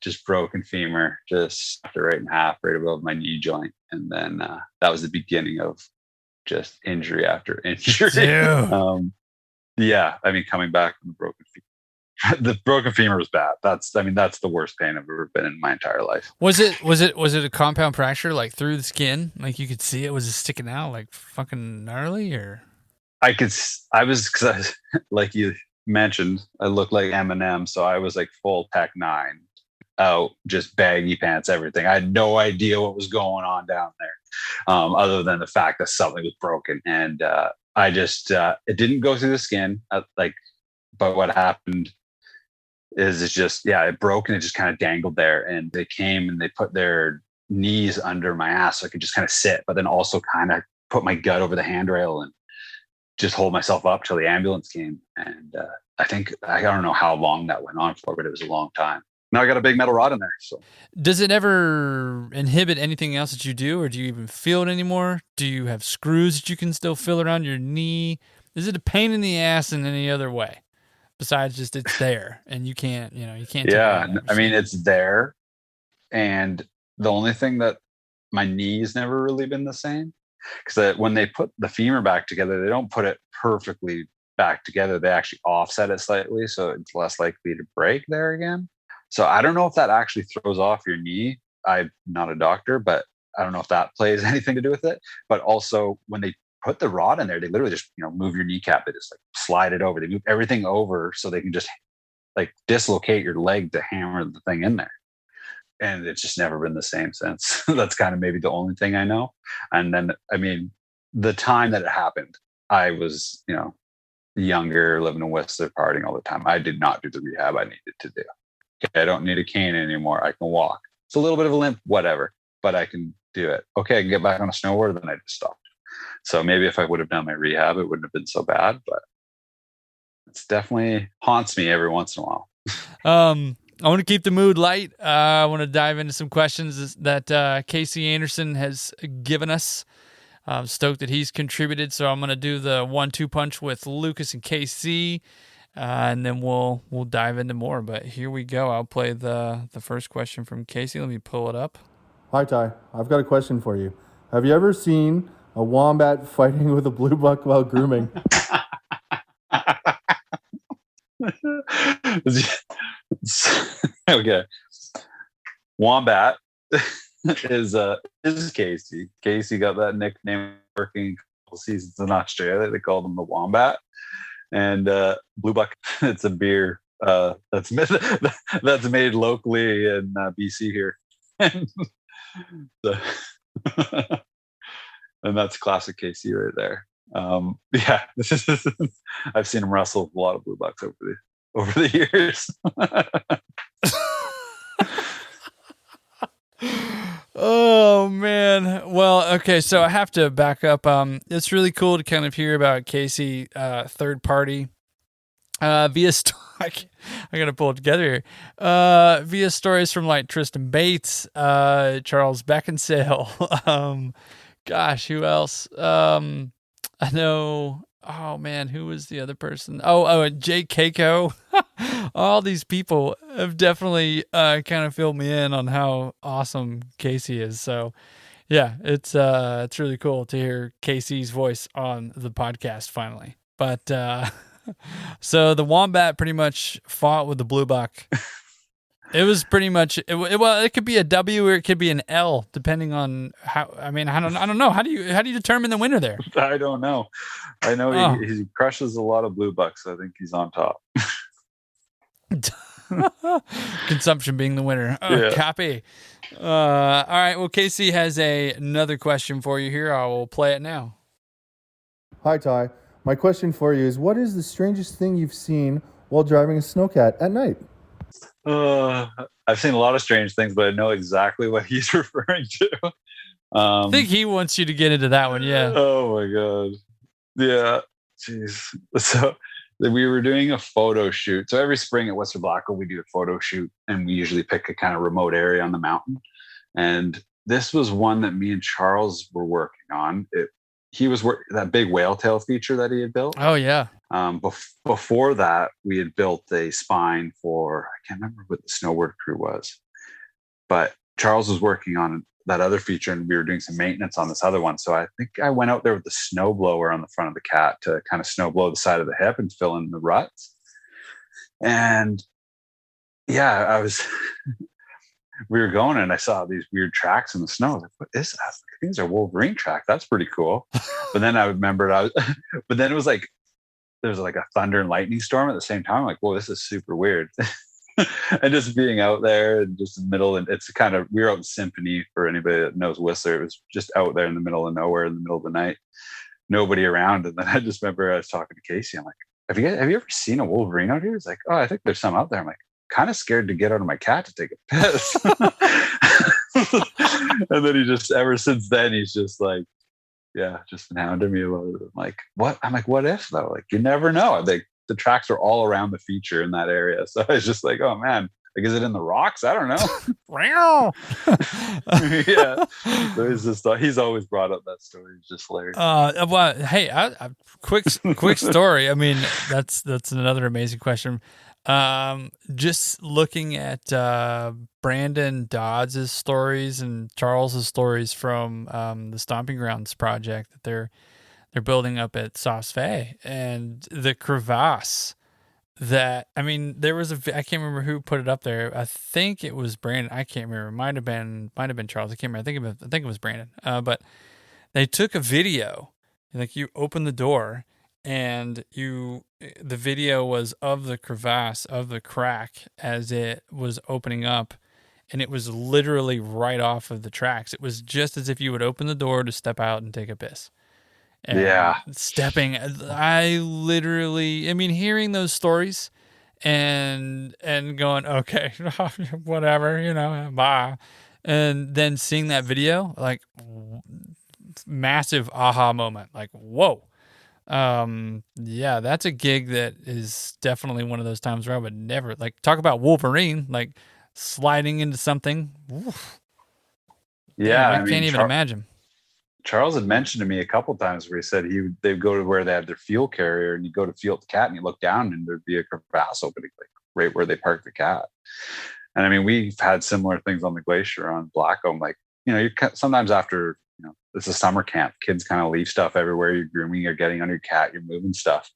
just broken femur, just snapped it right in half, right above my knee joint. And then that was the beginning of just injury after injury. I mean, coming back from the broken femur. The broken femur was bad. That's the worst pain I've ever been in my entire life. Was it a compound fracture, like through the skin? Like you could see it? Was it sticking out like fucking gnarly or? Because like you mentioned, I looked like Eminem. So I was like full Tech 9 out, just baggy pants, everything. I had no idea what was going on down there, other than the fact that something was broken. And I just, it didn't go through the skin. But what happened is it broke and it just kind of dangled there. And they came and they put their knees under my ass so I could just kind of sit, but then also kind of put my gut over the handrail and just hold myself up till the ambulance came. And I don't know how long that went on for, but it was a long time. Now I got a big metal rod in there. So does it ever inhibit anything else that you do, or do you even feel it anymore? Do you have screws that you can still feel around your knee? Is it a pain in the ass in any other way besides just it's there and you can't? Yeah, I mean, it's there. And the only thing that my knee's never really been the same, because when they put the femur back together, they don't put it perfectly back together. They actually offset it slightly, so it's less likely to break there again. So I don't know if that actually throws off your knee. I'm not a doctor, but I don't know if that plays anything to do with it. But also when they put the rod in there, they literally just, move your kneecap. They just like slide it over. They move everything over so they can just like dislocate your leg to hammer the thing in there. And it's just never been the same since. That's kind of maybe the only thing I know. And then, I mean, the time that it happened, I was, younger, living in Whistler, partying all the time. I did not do the rehab I needed to do. Okay, I don't need a cane anymore. I can walk. It's a little bit of a limp, whatever, but I can do it. Okay, I can get back on a snowboard, then I just stopped. So maybe if I would have done my rehab, it wouldn't have been so bad, but it's definitely haunts me every once in a while. I want to keep the mood light. I want to dive into some questions that Casey Anderson has given us. I'm stoked that he's contributed, so I'm going to do the 1-2 punch with Lucas and Casey, and then we'll dive into more. But here we go. I'll play the first question from Casey. Let me pull it up. Hi, Ty. I've got a question for you. Have you ever seen a wombat fighting with a blue buck while grooming? Okay. Wombat is Casey. Casey got that nickname working a couple seasons in Australia. They called him the Wombat. And Blue Buck, it's a beer that's made locally in BC here. So, and that's classic Casey right there. I've seen him wrestle with a lot of blue bucks over the years. Oh man. Well, okay, so I have to back up. It's really cool to kind of hear about Casey third party via I gotta pull it together here. Via stories from like Tristan Bates, Charles Beckinsale. Gosh, who else? I know. Oh man, who was the other person? And Jake Keiko. All these people have definitely kind of filled me in on how awesome Casey is. So yeah, it's really cool to hear Casey's voice on the podcast finally. But so the wombat pretty much fought with the blue buck. It was pretty much it could be a W or it could be an L depending on how. I mean, I don't know. How do you determine the winner there? I don't know. I know he crushes a lot of blue bucks. I think he's on top. Consumption being the winner. Yeah. Copy. All right. Well, Casey has another question for you here. I will play it now. Hi, Ty. My question for you is, what is the strangest thing you've seen while driving a snowcat at night? I've seen a lot of strange things, but I know exactly what he's referring to. I think he wants you to get into that one. Yeah. Oh my God. Yeah. Jeez. So we were doing a photo shoot. So every spring at Whistler Blackcomb, we do a photo shoot, and we usually pick a kind of remote area on the mountain. And this was one that me and Charles were working on. He was that big whale tail feature that he had built. Oh yeah. Before that, we had built a spine for, I can't remember what the snowboard crew was, but Charles was working on that other feature, and we were doing some maintenance on this other one. So I think I went out there with the snow blower on the front of the cat to kind of snow blow the side of the hip and fill in the ruts. And yeah, we were going, and I saw these weird tracks in the snow. I was like, what is that? These are Wolverine tracks. That's pretty cool. But then I remembered but then it was like, there was like a thunder and lightning storm at the same time. I'm like, whoa, this is super weird. And just being out there and just in the middle, and it's kind of, we were out in Symphony, for anybody that knows Whistler. It was just out there in the middle of nowhere, in the middle of the night, nobody around. And then I just remember I was talking to Casey. I'm like, have you ever seen a Wolverine out here? He's like, oh, I think there's some out there. I'm like, kind of scared to get out of my cat to take a piss. And then he just, ever since then, he's just like, yeah, just been hounding me about it. I'm like, what? I'm like, what if though? Like, you never know. The tracks are all around the feature in that area. So I was just like, oh man, like, is it in the rocks? I don't know. Yeah. So he's always brought up that story. It's just hilarious. Well, hey, quick story. I mean, that's another amazing question. Just looking at Brandon Dodds' stories and Charles's stories from the Stomping Grounds project that they're building up at Sauce Fe, and the crevasse that, I mean, there was I can't remember who put it up there. I think it was Brandon. I can't remember. Might have been Charles. I can't remember. I think it was Brandon. But they took a video, like you open the door, and the video was of the crevasse, of the crack as it was opening up, and it was literally right off of the tracks. It was just as if you would open the door to step out and take a piss. And yeah. Hearing those stories and going, okay, whatever, bye. And then seeing that video, like, massive aha moment, like, whoa. Yeah, that's a gig that is definitely one of those times where I would never, like, talk about Wolverine, like sliding into something. Oof. Yeah, I can't even imagine. Charles had mentioned to me a couple times where he said they'd go to where they have their fuel carrier, and you go to fuel the cat and you look down and there'd be a crevasse opening, like right where they park the cat. And I mean, we've had similar things on the glacier on Blackcomb. Like, you sometimes after, it's a summer camp, kids kind of leave stuff everywhere. You're grooming, you're getting on your cat, you're moving stuff.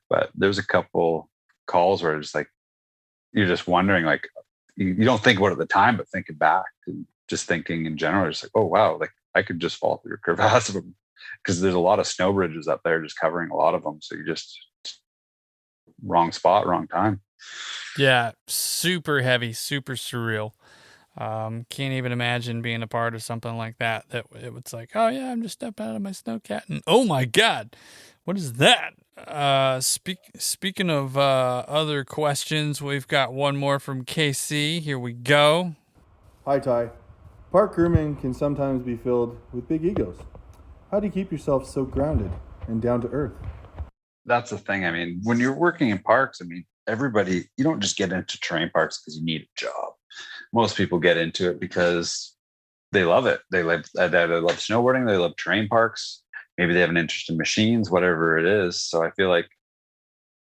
But there's a couple calls where it's like, you're just wondering, like, you don't think about it at the time, but thinking back and just thinking in general, it's like, oh wow, like I could just fall through a crevasse of them, because there's a lot of snow bridges up there just covering a lot of them. So you just wrong spot, wrong time. Yeah, super heavy, super surreal. Can't even imagine being a part of something like that. That it was like, oh yeah, I'm just stepping out of my snowcat, and oh my god, what is that? Speaking of other questions, we've got one more from KC. Here we go. Hi, Ty. Park grooming can sometimes be filled with big egos. How do you keep yourself so grounded and down to earth? That's the thing. I mean, when you're working in parks, I mean, everybody, you don't just get into terrain parks because you need a job. Most people get into it because they love it. They love snowboarding. They love terrain parks. Maybe they have an interest in machines, whatever it is. So I feel like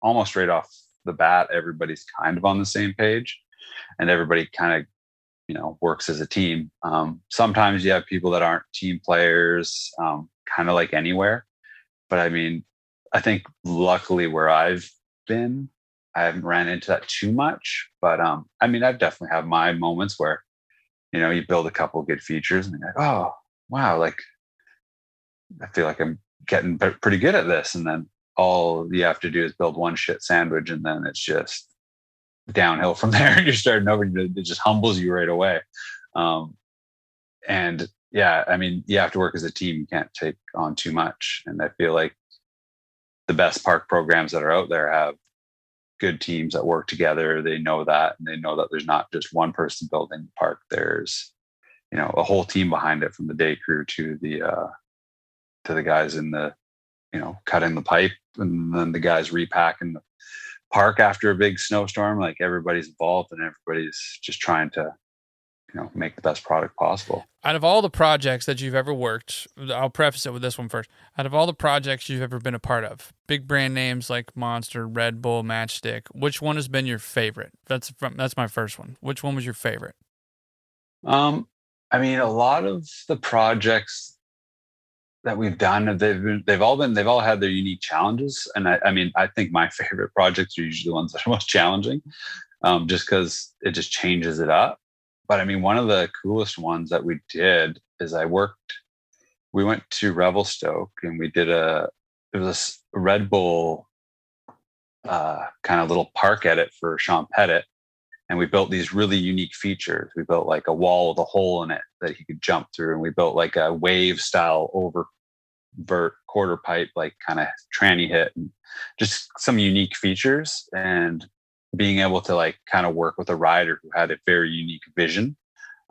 almost right off the bat, everybody's kind of on the same page, and everybody kind of, works as a team. Sometimes you have people that aren't team players, kind of like anywhere. But I mean, I think luckily where I've been, I haven't ran into that too much. But I mean, I've definitely had my moments where, you build a couple of good features and you're like, oh, wow, like I feel like I'm getting pretty good at this. And then all you have to do is build one shit sandwich, and then it's just downhill from there. And you're starting over. It just humbles you right away. And yeah, I mean, you have to work as a team. You can't take on too much. And I feel like the best park programs that are out there have good teams that work together. They know that, and they know that there's not just one person building the park. There's, a whole team behind it, from the day crew to the guys in the, cutting the pipe, and then the guys repacking the park after a big snowstorm. Like, everybody's involved, and everybody's just trying to, make the best product possible. Out of all the projects that you've ever worked, I'll preface it with this one first. Out of all the projects you've ever been a part of, big brand names like Monster, Redbull, Matchstick, which one has been your favorite? That's my first one. Which one was your favorite? I mean, a lot of the projects that we've done, they've all had their unique challenges. And I mean, I think my favorite projects are usually the ones that are most challenging, just because it just changes it up. But I mean, one of the coolest ones that we did is we went to Revelstoke, and we did it was a Red Bull kind of little park edit for Sean Pettit. And we built these really unique features. We built like a wall with a hole in it that he could jump through. And we built like a wave style oververt quarter pipe, like kind of tranny hit, and just some unique features. And being able to like kind of work with a rider who had a very unique vision.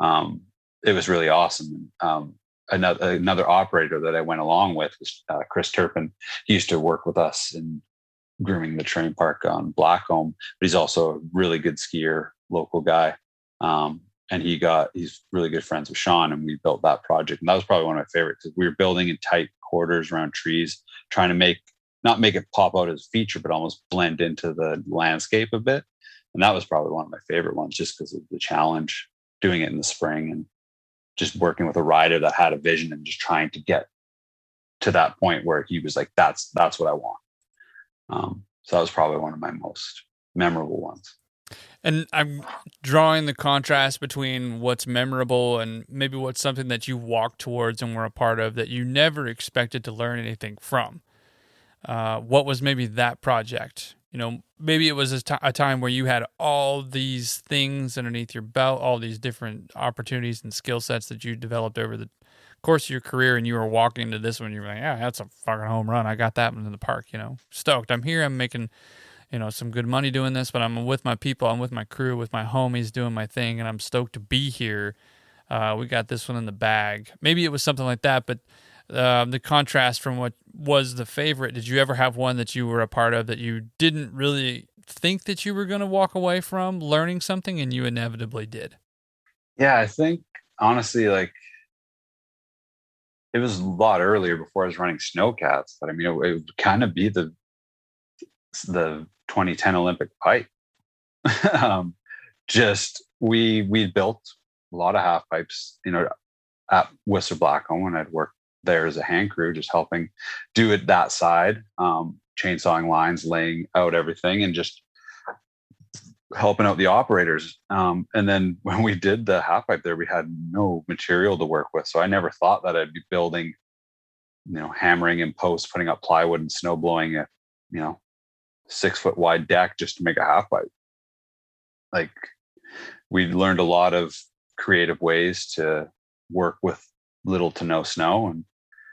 It was really awesome. Another operator that I went along with was Chris Turpin. He used to work with us in grooming the terrain park on Blackcomb, but he's also a really good skier, local guy. And he's really good friends with Sean, and we built that project. And that was probably one of my favorites. We were building in tight quarters around trees, trying to not make it pop out as a feature, but almost blend into the landscape a bit. And that was probably one of my favorite ones, just because of the challenge, doing it in the spring and just working with a rider that had a vision and just trying to get to that point where he was like, that's what I want. So that was probably one of my most memorable ones. And I'm drawing the contrast between what's memorable and maybe what's something that you walked towards and were a part of that you never expected to learn anything from. What was maybe that project? Maybe it was a time where you had all these things underneath your belt, all these different opportunities and skill sets that you developed over the course of your career, and you were walking into this one, you were like, yeah, that's a fucking home run. I got that one in the park, stoked. I'm here, I'm making, some good money doing this, but I'm with my people, I'm with my crew, with my homies doing my thing, and I'm stoked to be here. We got this one in the bag. Maybe it was something like that, but the contrast from what was the favorite, did you ever have one that you were a part of that you didn't really think that you were going to walk away from learning something, and you inevitably did? Yeah, I think, honestly, like, it was a lot earlier before I was running Snowcats, but I mean, it would kind of be the 2010 Olympic pipe. We built a lot of half pipes, at Whistler Blackcomb when I'd worked there as a hand crew, just helping do it that side, chainsawing lines, laying out everything, and just helping out the operators. And then when we did the half pipe there, we had no material to work with. So I never thought that I'd be building, hammering in post, putting up plywood and snow blowing a, 6 foot wide deck just to make a half pipe. Like, we learned a lot of creative ways to work with little to no snow. And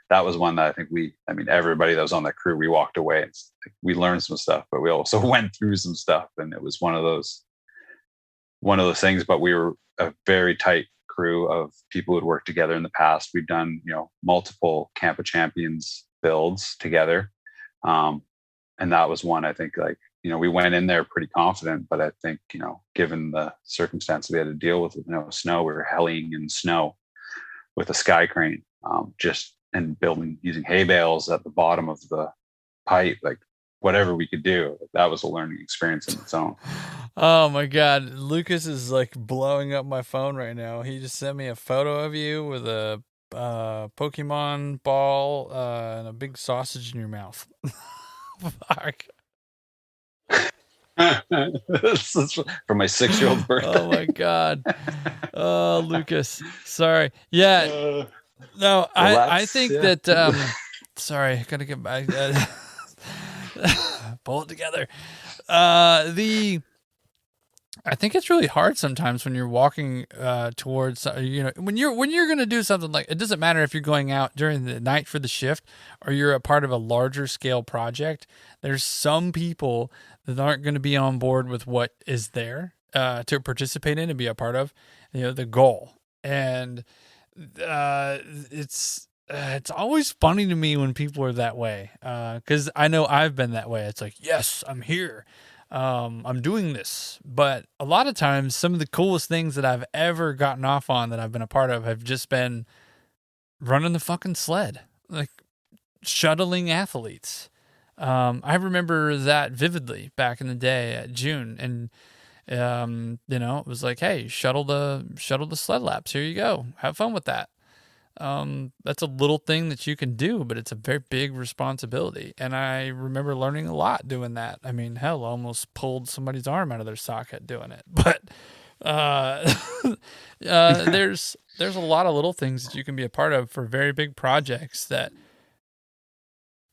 that was one that I think everybody that was on that crew, we walked away and we learned some stuff, but we also went through some stuff. And it was one of those things, but we were a very tight crew of people who'd worked together in the past. We'd done, multiple Camp of Champions builds together. And that was one, I think, like, we went in there pretty confident, but I think, given the circumstance we had to deal with, snow, we were hellying in snow with a sky crane, and building using hay bales at the bottom of the pipe, like whatever we could do. That was a learning experience in its own. Oh my God. Lucas is like blowing up my phone right now. He just sent me a photo of you with a Pokemon ball and a big sausage in your mouth. Fuck. This is for my 6-year-old birthday. Oh my God. Oh, Lucas. Sorry. Yeah. No, I think that sorry, gotta get back. Pull it together. I think it's really hard sometimes when you're walking towards, when you're going to do something like, it doesn't matter if you're going out during the night for the shift or you're a part of a larger scale project. There's some people that aren't going to be on board with what is there to participate in and be a part of, the goal. And it's always funny to me when people are that way, because I know I've been that way. It's like, yes, I'm here. I'm doing this. But a lot of times, some of the coolest things that I've ever gotten off on that I've been a part of have just been running the fucking sled, like shuttling athletes. I remember that vividly back in the day at June, and it was like, hey, shuttle the sled laps. Here you go. Have fun with that. That's a little thing that you can do, but it's a very big responsibility. And I remember learning a lot doing that. I mean, hell, I almost pulled somebody's arm out of their socket doing it. But there's a lot of little things that you can be a part of for very big projects that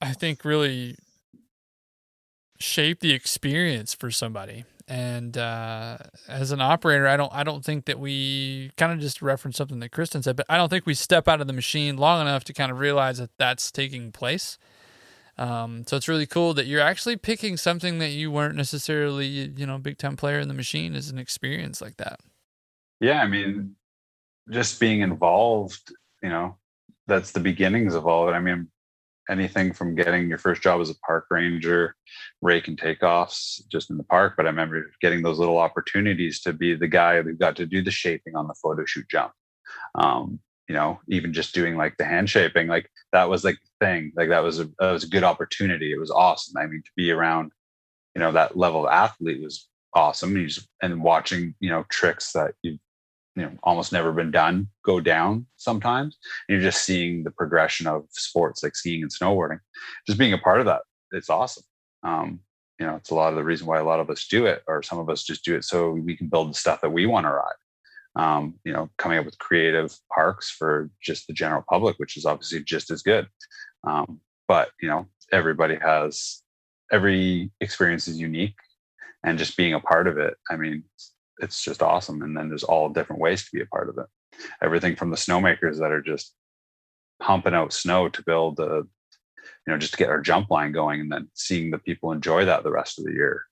I think really shape the experience for somebody. And as an operator, I don't think that we kind of just reference something that Kristen said, but I don't think we step out of the machine long enough to kind of realize that that's taking place. So it's really cool that you're actually picking something that you weren't necessarily, big time player in the machine as an experience like that. Yeah, I mean, just being involved, that's the beginnings of all of it. I mean, anything from getting your first job as a park ranger, rake and takeoffs just in the park. But I remember getting those little opportunities to be the guy who got to do the shaping on the photo shoot jump. Even just doing like the hand shaping, like that was like the thing. Like that was a good opportunity. It was awesome. I mean, to be around, that level of athlete was awesome. And watching, tricks that you've almost never been done go down sometimes. And you're just seeing the progression of sports like skiing and snowboarding, just being a part of that. It's awesome. It's a lot of the reason why a lot of us do it, or some of us just do it so we can build the stuff that we want to ride. Coming up with creative parks for just the general public, which is obviously just as good. But every experience is unique, and just being a part of it, I mean, it's just awesome. And then there's all different ways to be a part of it. Everything from the snowmakers that are just pumping out snow to build just to get our jump line going, and then seeing the people enjoy that the rest of the year.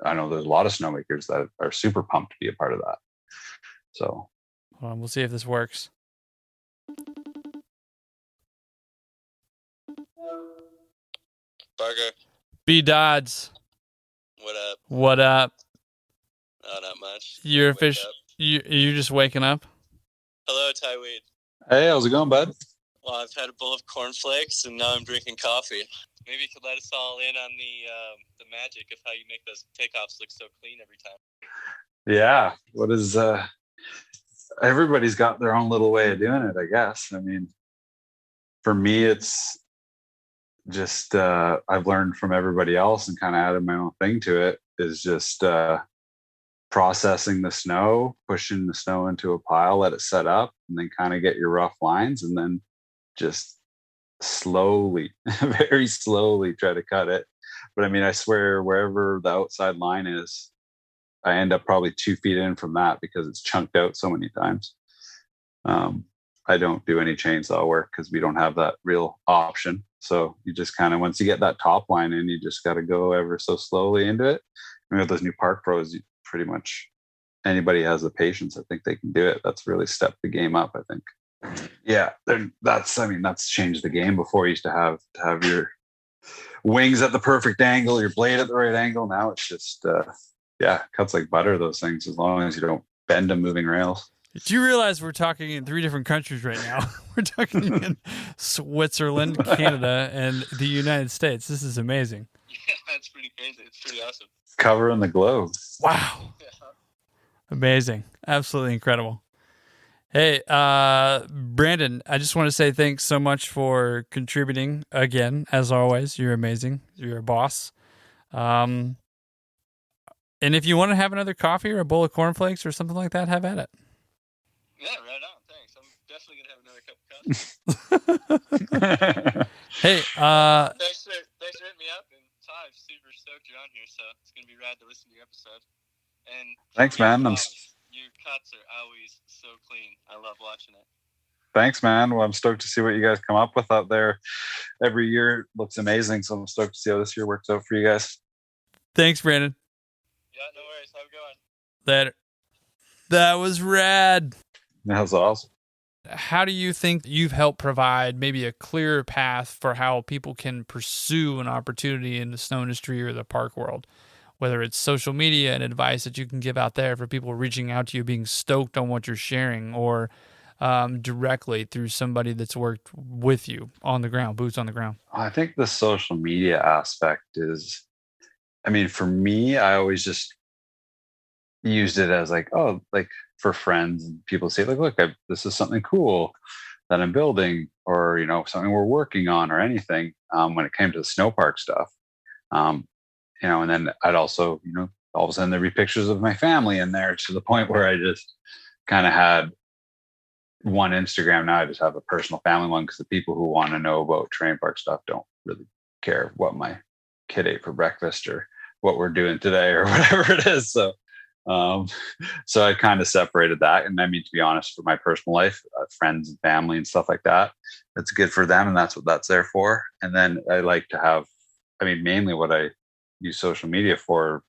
I know there's a lot of snowmakers that are super pumped to be a part of that. So we'll see if this works. Parker. B Dodds. What up? What up? Oh, not much. You're official. You're just waking up. Hello, Ty Weed. Hey, how's it going, bud? Well, I've had a bowl of cornflakes, and now I'm drinking coffee. Maybe you could let us all in on the magic of how you make those takeoffs look so clean every time. Yeah. What is everybody's got their own little way of doing it, I guess. I mean, for me, it's just I've learned from everybody else and kind of added my own thing to it, is just processing the snow, pushing the snow into a pile, let it set up, and then kind of get your rough lines, and then just slowly, very slowly try to cut it. But I mean, I swear, wherever the outside line is, I end up probably 2 feet in from that because it's chunked out so many times. I don't do any chainsaw work because we don't have that real option. So you just kind of, once you get that top line in, you just got to go ever so slowly into it. And with those new park pros, you pretty much anybody has the patience, I think they can do it. That's really stepped the game up, I think. Yeah, that's changed the game. Before you used to have your wings at the perfect angle, your blade at the right angle. Now it's just cuts like butter, those things, as long as you don't bend them moving rails. Do you realize we're talking in 3 different countries right now? We're talking in Switzerland, Canada, and the United States. This is amazing. Yeah, that's pretty crazy. It's pretty awesome. Covering the globe. Wow. Yeah. Amazing. Absolutely incredible. Hey, Brandon, I just want to say thanks so much for contributing again. As always, you're amazing. You're a boss. And if you want to have another coffee or a bowl of cornflakes or something like that, have at it. Yeah, right on. Thanks. I'm definitely gonna have another cup of coffee. Hey, thanks for hitting me up, and Ty, I'm super stoked you're on here, so it's gonna be rad to listen to your episode. And thanks, man. Your cuts are always so clean. I love watching it. Thanks, man. Well, I'm stoked to see what you guys come up with out there. Every year it looks amazing, so I'm stoked to see how this year works out for you guys. Thanks, Brandon. Yeah, no worries. Have a good one. That was rad. That was awesome. How do you think you've helped provide maybe a clearer path for how people can pursue an opportunity in the snow industry or the park world? Whether it's social media and advice that you can give out there for people reaching out to you, being stoked on what you're sharing, or directly through somebody that's worked with you on the ground, boots on the ground? I think the social media aspect is, for me, I always just used it as like for friends and people say like, look, this is something cool that I'm building, or, something we're working on or anything. When it came to the snow park stuff, and then I'd also, all of a sudden there'd be pictures of my family in there, to the point where I just kind of had one Instagram. Now I just have a personal family one, because the people who want to know about terrain park stuff don't really care what my kid ate for breakfast or what we're doing today or whatever it is. So I kind of separated that. And to be honest, for my personal life, friends and family and stuff like that, it's good for them, and that's what that's there for. And then I like to have, mainly what I use social media for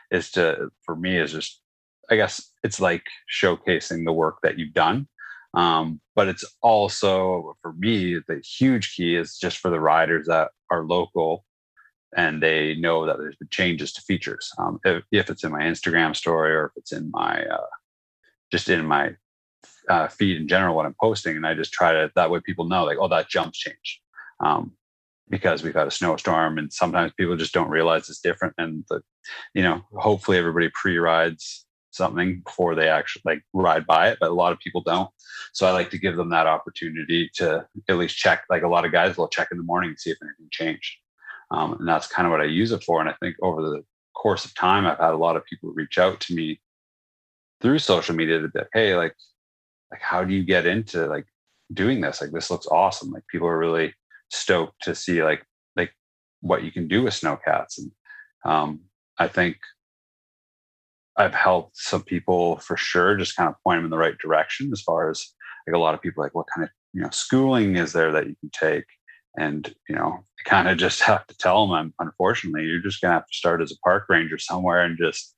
is just, I guess it's like showcasing the work that you've done. But it's also, for me, the huge key is just for the riders that are local and they know that there's been changes to features. If it's in my Instagram story, or if it's in my feed in general, what I'm posting, and I just try to, that way people know, like, oh, that jump's changed. Because we've had a snowstorm, and sometimes people just don't realize it's different. And hopefully everybody pre-rides something before they actually ride by it, but a lot of people don't. So I like to give them that opportunity to at least check. Like, a lot of guys will check in the morning and see if anything changed. And that's kind of what I use it for. And I think over the course of time, I've had a lot of people reach out to me through social media to be like, hey, like how do you get into doing this? Like, this looks awesome. Like, people are really stoked to see like what you can do with snowcats. And I think I've helped some people for sure, just kind of point them in the right direction, as far as a lot of people what kind of schooling is there that you can take. And I kind of just have to tell them, unfortunately, you're just gonna have to start as a park ranger somewhere and just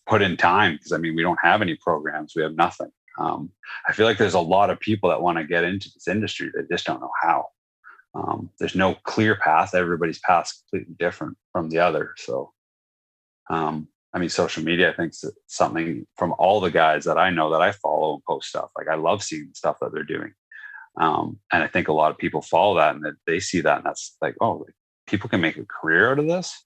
put in time, because we don't have any programs, we have nothing. I feel like there's a lot of people that want to get into this industry that just don't know how. There's no clear path. Everybody's path is completely different from the other. So, social media, I think, is something from all the guys that I know that I follow and post stuff. Like, I love seeing the stuff that they're doing. And I think a lot of people follow that, and that they see that, and that's like, oh, people can make a career out of this.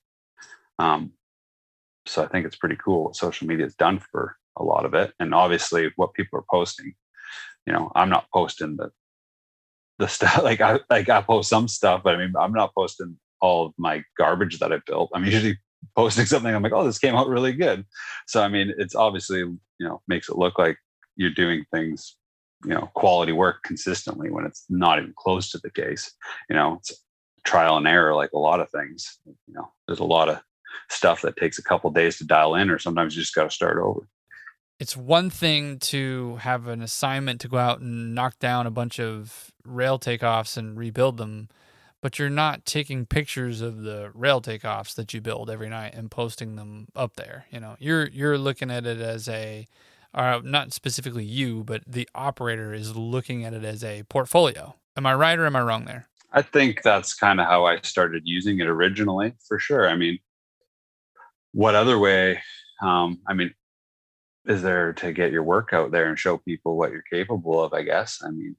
So I think it's pretty cool what social media has done for a lot of it. And obviously what people are posting, I'm not posting the stuff, I post some stuff, but I'm not posting all of my garbage that I built. I'm usually posting something, I'm like, oh, this came out really good. So it's obviously, makes it look like you're doing things, quality work consistently, when it's not even close to the case. It's trial and error, like a lot of things. There's a lot of stuff that takes a couple of days to dial in, or sometimes you just got to start over. It's one thing to have an assignment to go out and knock down a bunch of rail takeoffs and rebuild them, but you're not taking pictures of the rail takeoffs that you build every night and posting them up there. You're looking at it as not specifically you, but the operator is looking at it as a portfolio. Am I right or am I wrong there? I think that's kind of how I started using it originally, for sure. I mean, what other way, is there to get your work out there and show people what you're capable of, I guess? To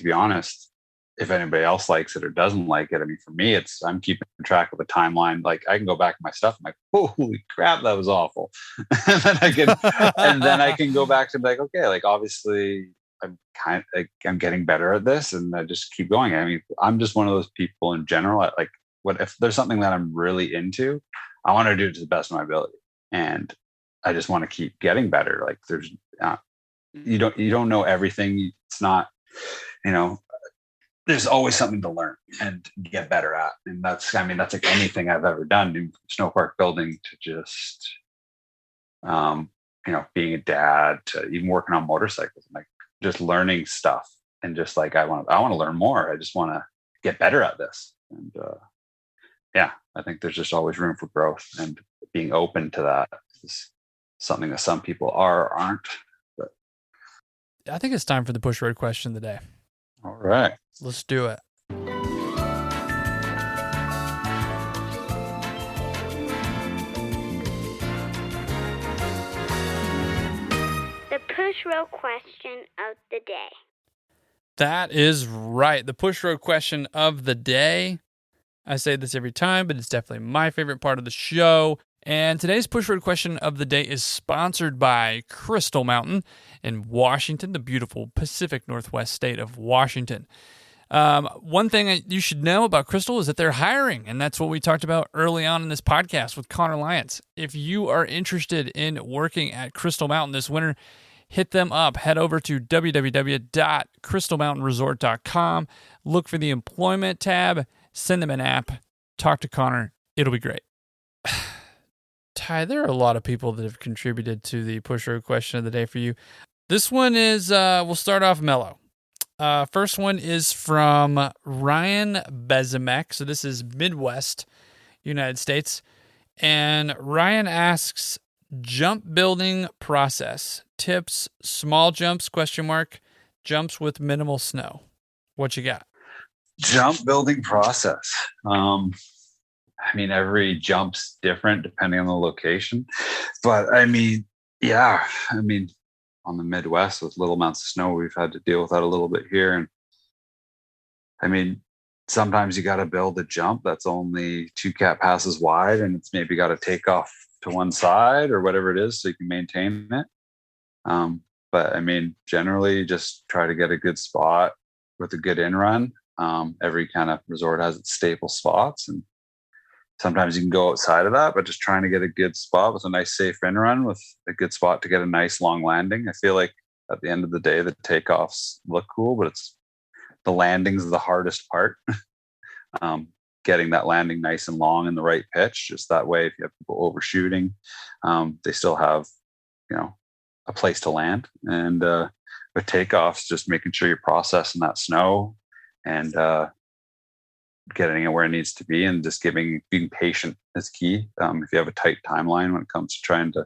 be honest, if anybody else likes it or doesn't like it, for me, I'm keeping track of a timeline. Like, I can go back to my stuff. I'm like, holy crap, that was awful. and then I can go back to like, okay, like obviously I'm getting better at this, and I just keep going. I'm just one of those people in general. Like, what if there's something that I'm really into, I want to do it to the best of my ability, and I just want to keep getting better. Like, there's you don't know everything. It's not, there's always something to learn and get better at. And that's like anything I've ever done, from snow park building to just, being a dad, to even working on motorcycles, like just learning stuff, and just like, I want to learn more. I just want to get better at this. And I think there's just always room for growth, and being open to that is something that some people are or aren't. But I think it's time for the push road question of the day. All right. Let's do it. The push road question of the day. That is right. The push road question of the day. I say this every time, but it's definitely my favorite part of the show. And today's push road question of the day is sponsored by Crystal Mountain in Washington, the beautiful Pacific Northwest state of Washington. One thing you should know about Crystal is that they're hiring, and that's what we talked about early on in this podcast with Connor Lyons. If you are interested in working at Crystal Mountain this winter, hit them up. Head over to www.crystalmountainresort.com. Look for the employment tab. Send them an app. Talk to Connor. It'll be great. Ty, there are a lot of people that have contributed to the push road question of the day for you. This one is, we'll start off mellow. First one is from Ryan Bezemek. So this is Midwest, United States. And Ryan asks, jump building process. Tips, small jumps, ? Jumps with minimal snow. What you got? Jump building process. Every jump's different depending on the location. But on the Midwest with little amounts of snow, we've had to deal with that a little bit here. And sometimes you got to build a jump that's only 2 cat passes wide, and it's maybe got to take off to one side or whatever it is so you can maintain it. But generally just try to get a good spot with a good in run. Every kind of resort has its staple spots, and sometimes you can go outside of that, but just trying to get a good spot with a nice safe in run with a good spot to get a nice long landing. I feel like at the end of the day, the takeoffs look cool, but it's the landings is the hardest part. Getting that landing nice and long in the right pitch, just that way, if you have people overshooting, they still have, a place to land. And with takeoffs, just making sure you're processing that snow and getting it where it needs to be, and just being patient is key. If you have a tight timeline when it comes to trying to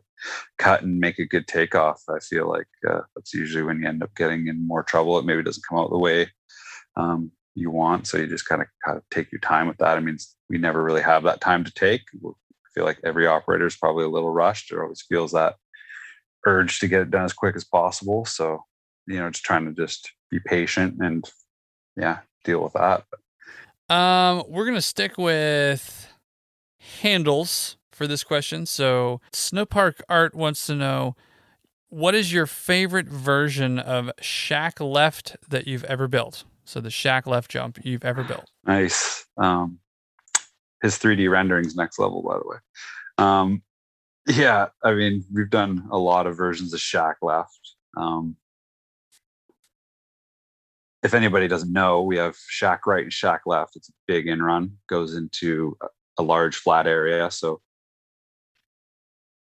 cut and make a good takeoff, I feel like that's usually when you end up getting in more trouble. It maybe doesn't come out the way you want, so you just kind of take your time with that. We never really have that time to take. I feel like every operator is probably a little rushed, or always feels that urge to get it done as quick as possible. So, just trying to just be patient and deal with that. We're going to stick with handles for this question. So Snowpark Art wants to know, what is your favorite version of shack left that you've ever built? So the shack left jump you've ever built. Nice. His 3D rendering's next level, by the way. We've done a lot of versions of shack left. If anybody doesn't know, we have shack right and shack left. It's a big in run, goes into a large flat area. So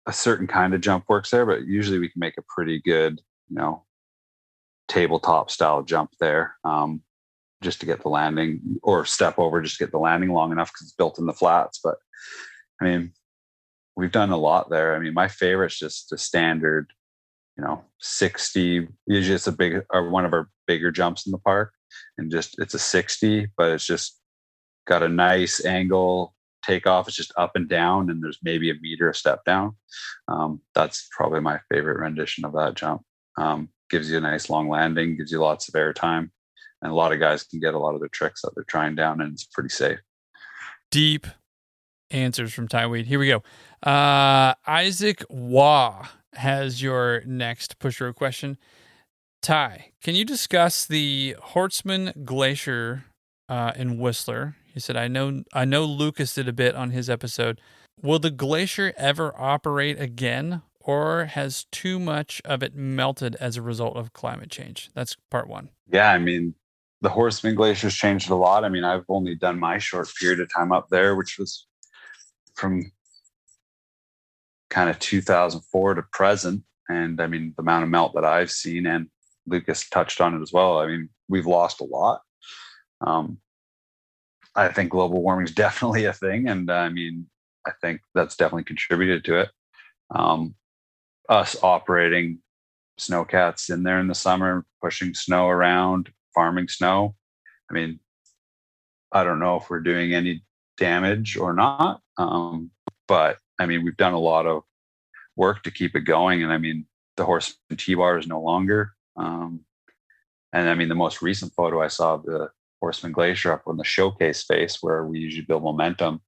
a certain kind of jump works there, but usually we can make a pretty good, tabletop style jump there. just to get the landing, or step over just to get the landing long enough because it's built in the flats. But I mean, we've done a lot there. I mean, my favorite's just the standard, 60. Usually it's one of our bigger jumps in the park, and just it's a 60, but it's just got a nice angle. Takeoff is just up and down, and there's maybe a meter of step down. That's probably my favorite rendition of that jump. Gives you a nice long landing, gives you lots of air time, and a lot of guys can get a lot of their tricks that they're trying down, and it's pretty safe. Deep answers from Ty Weed. Here we go. Isaac Waugh has your next push road question. Ty, can you discuss the Horstman Glacier in Whistler? He said, I know Lucas did a bit on his episode. Will the glacier ever operate again, or has too much of it melted as a result of climate change? That's part one. Yeah, I mean, the Horstman Glacier's changed a lot. I mean, I've only done my short period of time up there, which was from kind of 2004 to present. And I mean, the amount of melt that I've seen, and Lucas touched on it as well. I mean, we've lost a lot. I think global warming is definitely a thing. And I mean, I think that's definitely contributed to it. Us operating snowcats in there in the summer, pushing snow around, farming snow. I mean, I don't know if we're doing any damage or not. But I mean, we've done a lot of work to keep it going. And I mean, the Horstman T-bar is no longer. And I mean, the most recent photo I saw of the Horstman Glacier up on the showcase face, where we usually build momentum,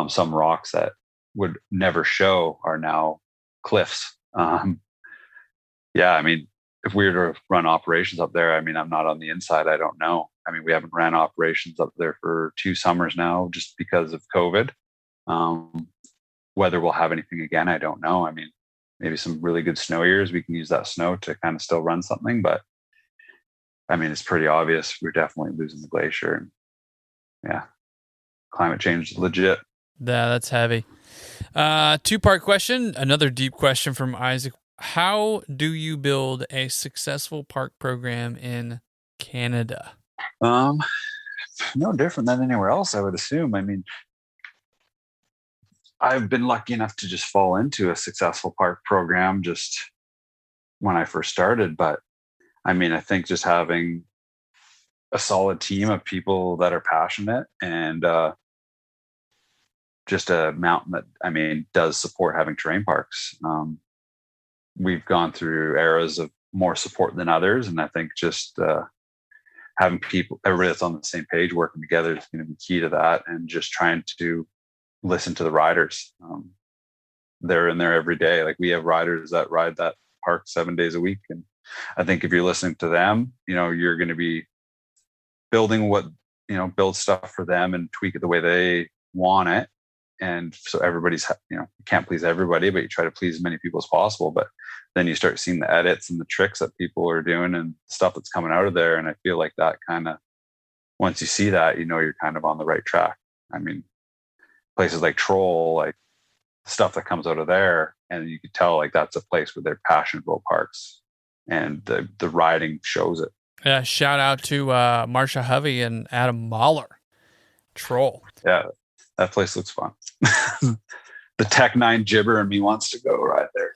some rocks that would never show are now cliffs. Yeah, I mean, if we were to run operations up there, I mean, I'm not on the inside. I don't know. I mean, we haven't ran operations up there for 2 summers now just because of COVID. Whether we'll have anything again, I don't know. I mean, maybe some really good snow years, we can use that snow to kind of still run something. But I mean, it's pretty obvious we're definitely losing the glacier. And yeah, climate change is legit. Yeah, that's heavy. 2-part question, another deep question from Isaac. How do you build a successful park program in Canada? No different than anywhere else, I would assume. I mean, I've been lucky enough to just fall into a successful park program just when I first started. But I mean, I think just having a solid team of people that are passionate, and just a mountain that, I mean, does support having terrain parks. We've gone through eras of more support than others. And I think just having everybody that's on the same page working together is going to be key to that. And just trying to listen to the riders. They're in there every day. Like, we have riders that ride that park 7 days a week. And I think if you're listening to them, you're going to be building build stuff for them and tweak it the way they want it. And so everybody's, you can't please everybody, but you try to please as many people as possible. But then you start seeing the edits and the tricks that people are doing and stuff that's coming out of there. And I feel like that kind of, once you see that, you're kind of on the right track. I mean, places like Troll, like stuff that comes out of there, and you could tell like that's a place where they're passionate about parks, and the riding shows it. Yeah, shout out to Marsha Hovey and Adam Mahler. Troll. Yeah, that place looks fun. The Tech 9 gibber in me wants to go right there.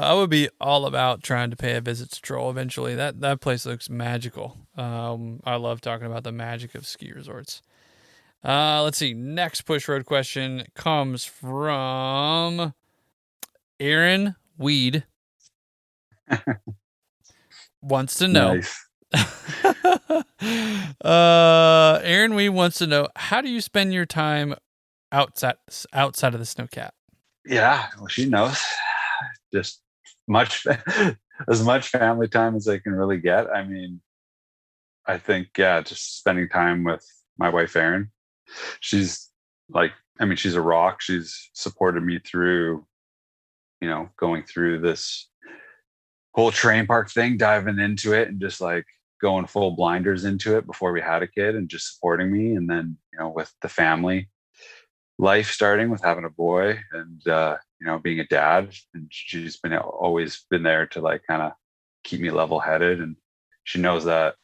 I would be all about trying to pay a visit to Troll eventually. That place looks magical. I love talking about the magic of ski resorts. Let's see. Next push road question comes from Aaron Weed. Wants to know. Nice. Aaron Weed wants to know, how do you spend your time outside of the Snowcat? Yeah, well, she knows. Just as much family time as I can really get. I mean, I think, just spending time with my wife, Erin. She's she's a rock. She's supported me through, going through this whole terrain park thing, diving into it and just like going full blinders into it before we had a kid, and just supporting me. And then, with the family life starting with having a boy and, being a dad, and she's always been there to like kind of keep me level headed and she knows that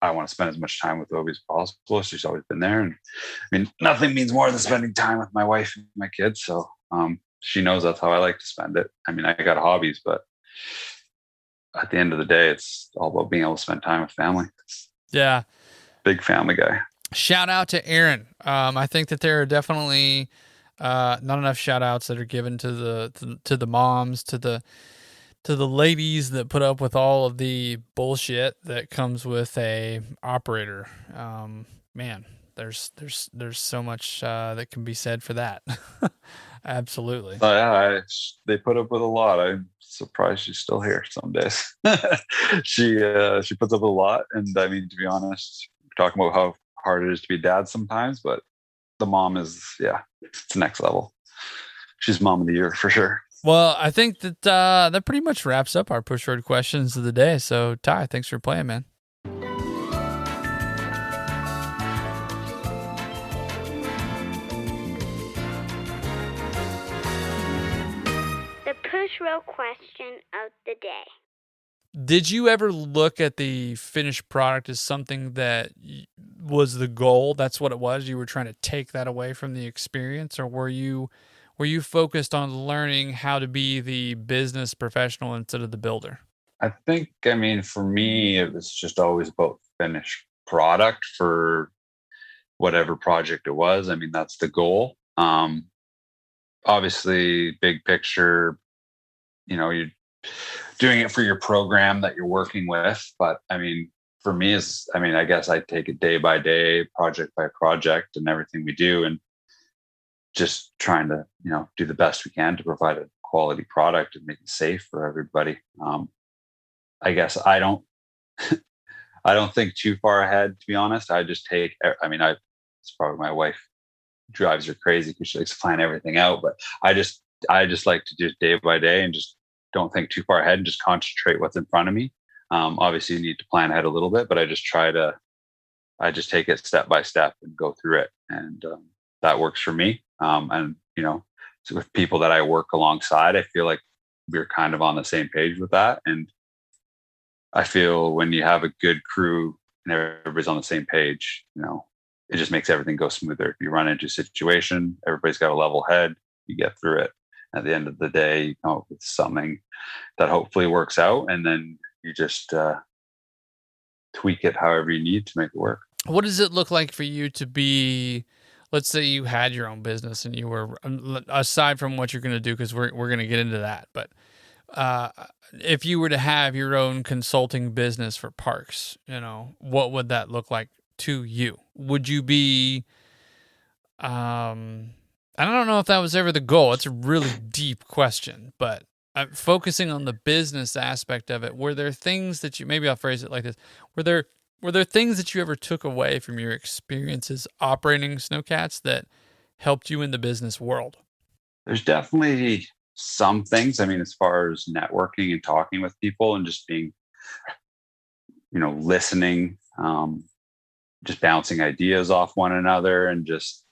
I want to spend as much time with Obi as possible. She's always been there. And I mean, nothing means more than spending time with my wife and my kids. So she knows that's how I like to spend it. I mean, I got hobbies, but at the end of the day, it's all about being able to spend time with family. Yeah. Big family guy. Shout out to Aaron. I think that there are definitely not enough shout outs that are given to the moms, to the ladies that put up with all of the bullshit that comes with a operator. Man, there's so much that can be said for that. Absolutely. Yeah, they put up with a lot. I'm surprised she's still here some days. She puts up with a lot, and I mean, to be honest, we're talking about how hard it is to be dad sometimes, but the mom is, it's next level. She's mom of the year for sure. Well, I think that that pretty much wraps up our push road questions of the day. So, Ty, thanks for playing, man. The push road question of the day. Did you ever look at the finished product as something that was the goal? That's what it was. You were trying to take that away from the experience, or were you focused on learning how to be the business professional instead of the builder? I think, I mean, for me, it was just always about finished product for whatever project it was. I mean, that's the goal. Obviously, big picture, you're doing it for your program that you're working with. But I mean, for me, I guess I take it day by day, project by project, and everything we do, and just trying to, do the best we can to provide a quality product and make it safe for everybody. I guess I don't think too far ahead, to be honest. I just take, it's probably my wife drives her crazy because she likes to plan everything out, but I just like to do day by day and just don't think too far ahead and just concentrate what's in front of me. Obviously you need to plan ahead a little bit, but I just take it step by step and go through it. And that works for me. And so with people that I work alongside, I feel like we're kind of on the same page with that. And I feel when you have a good crew and everybody's on the same page, it just makes everything go smoother. If you run into a situation, everybody's got a level head, you get through it. At the end of the day, you come up with something that hopefully works out, and then you just tweak it however you need to make it work. What does it look like for you to be, let's say you had your own business and you were, aside from what you're going to do, because we're going to get into that, but if you were to have your own consulting business for parks, what would that look like to you? Would you be, I don't know if that was ever the goal. It's a really deep question, but focusing on the business aspect of it, were there things that maybe I'll phrase it like this. Were there things that you ever took away from your experiences operating Snowcats that helped you in the business world? There's definitely some things. I mean, as far as networking and talking with people and just being, listening, just bouncing ideas off one another and just,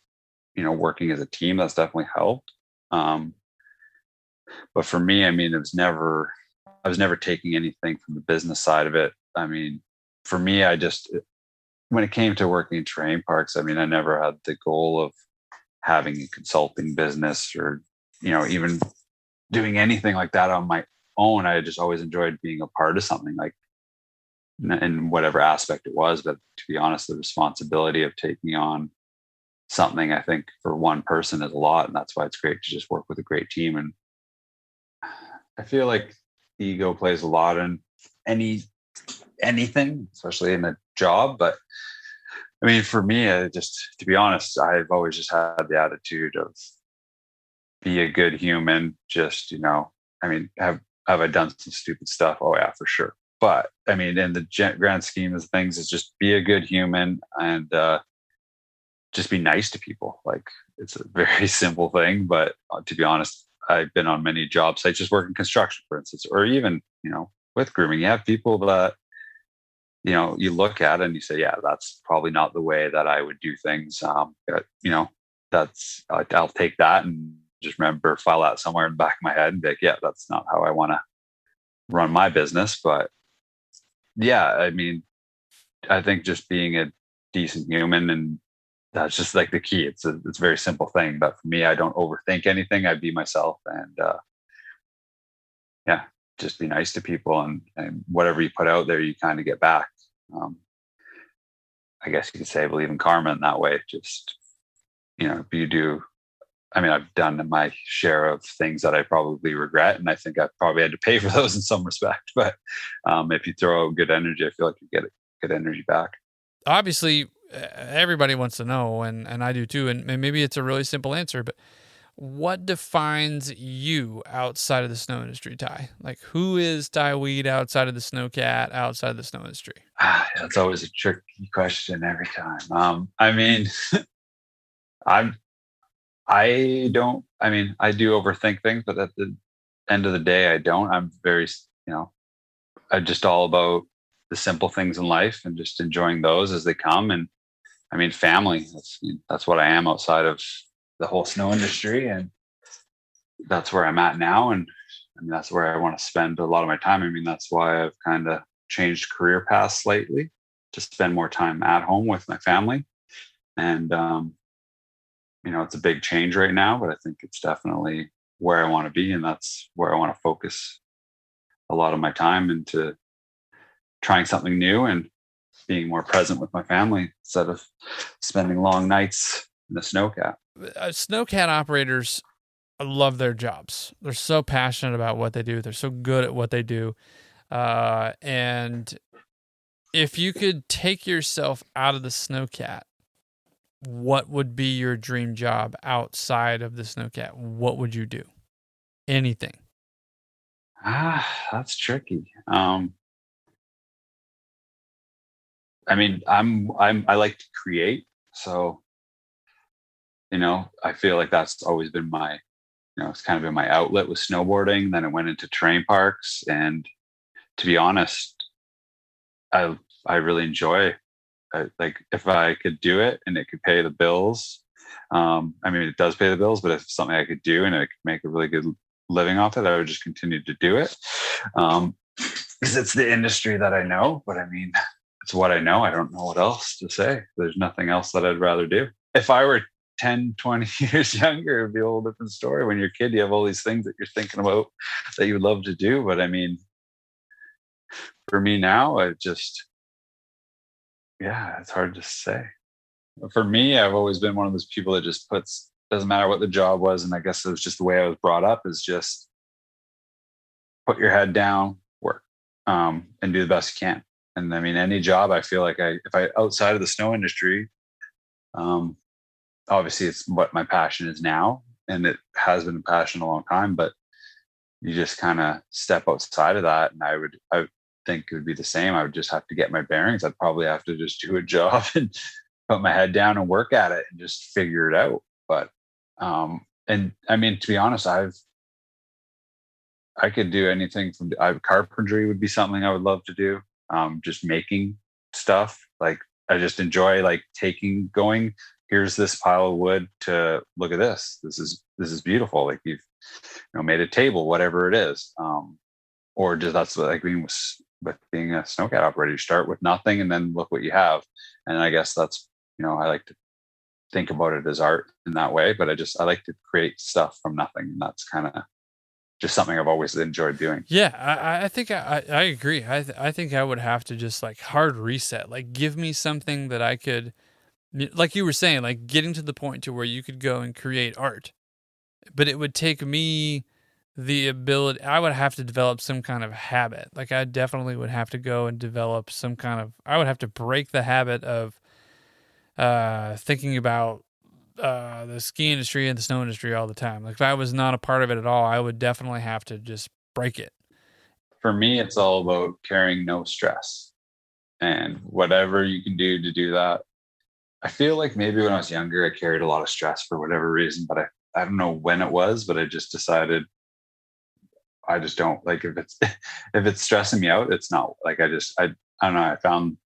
working as a team, that's definitely helped. But for me, I mean, I was never taking anything from the business side of it. I mean, for me, when it came to working in terrain parks, I mean, I never had the goal of having a consulting business or, even doing anything like that on my own. I just always enjoyed being a part of something, like in whatever aspect it was. But to be honest, the responsibility of taking on something, I think, for one person is a lot. And that's why it's great to just work with a great team. And I feel like ego plays a lot in anything, especially in a job. But I mean, for me, to be honest, I've always just had the attitude of be a good human. Just, I mean, have I done some stupid stuff? Oh yeah, for sure. But I mean, in the grand scheme of things, is just be a good human and just be nice to people. Like, it's a very simple thing, but to be honest, I've been on many job sites, just working construction, for instance, or even, with grooming. You have people that, you look at and you say, yeah, that's probably not the way that I would do things. I'll take that and just remember, file that somewhere in the back of my head and be like, yeah, that's not how I want to run my business. But yeah, I mean, I think just being a decent human, and that's just like the key. It's a very simple thing, but for me, I don't overthink anything. I be myself, and yeah, just be nice to people, and whatever you put out there, you kind of get back. I guess you could say I believe in karma in that way. Just, you do. I mean, I've done my share of things that I probably regret, and I think I've probably had to pay for those in some respect. But if you throw out good energy, I feel like you get good energy back. Obviously, everybody wants to know, and I do too, and maybe it's a really simple answer, but what defines you outside of the snow industry, Ty? Like, who is Ty Weed outside of the Snowcat, outside of the snow industry? That's always a tricky question every time. I mean, I do overthink things, but at the end of the day, I don't. I'm very, I'm just all about the simple things in life and just enjoying those as they come. And I mean, family, that's what I am outside of the whole snow industry. And that's where I'm at now. And I mean, that's where I want to spend a lot of my time. I mean, that's why I've kind of changed career paths lately, to spend more time at home with my family. And, it's a big change right now, but I think it's definitely where I want to be. And that's where I want to focus a lot of my time into trying something new and being more present with my family instead of spending long nights in the Snowcat. Snowcat operators love their jobs. They're so passionate about what they do. They're so good at what they do. And if you could take yourself out of the Snowcat, what would be your dream job outside of the Snowcat? What would you do? Anything. That's tricky. I mean, I like to create. So, I feel like that's always been my, it's kind of been my outlet with snowboarding. Then it went into terrain parks. And to be honest, I really enjoy, like, if I could do it and it could pay the bills. I mean, it does pay the bills, but if it's something I could do and it could make a really good living off it, I would just continue to do it. Because it's the industry that I know, but I mean, it's what I know. I don't know what else to say. There's nothing else that I'd rather do. If I were 10, 20 years younger, it'd be a whole different story. When you're a kid, you have all these things that you're thinking about that you would love to do. But I mean, for me now, it's hard to say. For me, I've always been one of those people that just doesn't matter what the job was. And I guess it was just the way I was brought up, is just put your head down, work, and do the best you can. And I mean, any job, I feel like if I outside of the snow industry, obviously it's what my passion is now, and it has been a passion a long time, but you just kind of step outside of that. And I think it would be the same. I would just have to get my bearings. I'd probably have to just do a job and put my head down and work at it and just figure it out. But, and I mean, to be honest, I could do anything from carpentry would be something I would love to do. Just making stuff. Like, I just enjoy like going, here's this pile of wood, to look at this. This is beautiful. Like, you've made a table, whatever it is. Or just, that's what, like, with being a Snowcat operator, you start with nothing and then look what you have. And I guess that's, I like to think about it as art in that way, but I like to create stuff from nothing. And that's kind of just something I've always enjoyed doing. Yeah, I think I agree. I think I would have to just like hard reset. Like, give me something that I could, like you were saying, like getting to the point to where you could go and create art. But it would take me the ability, I would have to develop some kind of habit. Like, I definitely would have to go and develop I would have to break the habit of thinking about the ski industry and the snow industry all the time. Like, if I was not a part of it at all, I would definitely have to just break it. For me, it's all about carrying no stress, and whatever you can do to do that. I feel like maybe when I was younger, I carried a lot of stress for whatever reason, but I don't know when it was, but I just decided I just don't like, if it's stressing me out, it's not like, I don't know. I found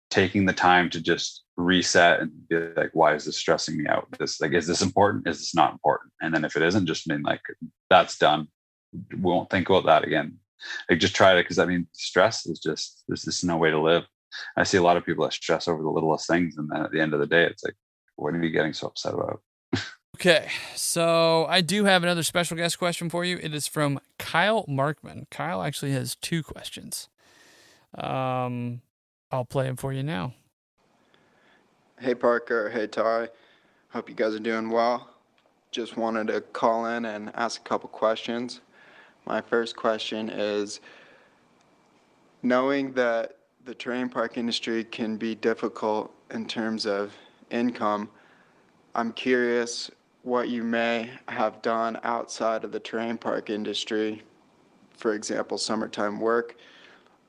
taking the time to just reset and be like, why is this stressing me out? Is this important? Is this not important? And then if it isn't, just mean like, that's done. We won't think about that again. like just try to, because I mean, stress is just, there's just no way to live. I see a lot of people that stress over the littlest things, and then at the end of the day, it's like, what are you getting so upset about? Okay, so I do have another special guest question for you. It is from Kyle Markman. Kyle actually has 2 questions. I'll play them for you now. Hey Parker, hey Ty. Hope you guys are doing well. Just wanted to call in and ask a couple questions. My first question is, knowing that the terrain park industry can be difficult in terms of income, I'm curious what you may have done outside of the terrain park industry, for example, summertime work,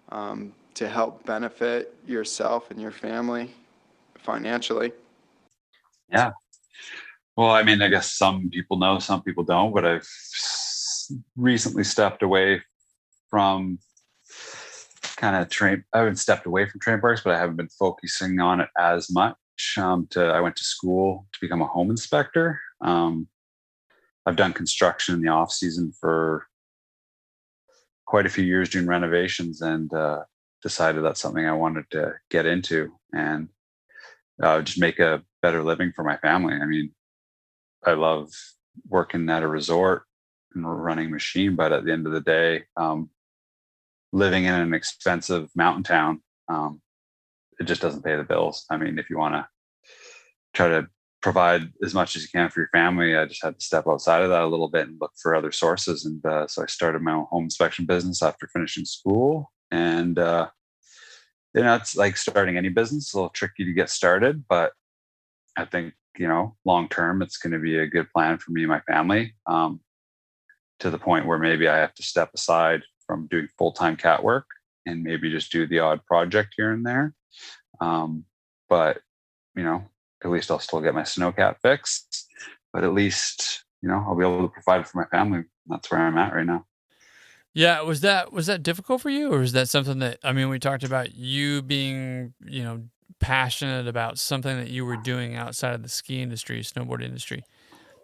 to help benefit yourself and your family financially. Yeah. Well, I mean, I guess some people know, some people don't, but I've recently stepped away from kind of I haven't stepped away from terrain parks, but I haven't been focusing on it as much. I went to school to become a home inspector. I've done construction in the off season for quite a few years doing renovations, and decided that's something I wanted to get into and just make a better living for my family. I mean, I love working at a resort and running a machine, but at the end of the day, living in an expensive mountain town, it just doesn't pay the bills. I mean, if you want to try to provide as much as you can for your family, I just had to step outside of that a little bit and look for other sources. And so I started my own home inspection business after finishing school. And, it's like starting any business, it's a little tricky to get started, but I think, long term, it's going to be a good plan for me and my family, to the point where maybe I have to step aside from doing full-time cat work and maybe just do the odd project here and there. But, at least I'll still get my Snowcat fixed, but at least, I'll be able to provide for my family. That's where I'm at right now. Yeah. Was that difficult for you, or was that something that, I mean, we talked about you being, passionate about something that you were doing outside of the ski industry, snowboard industry,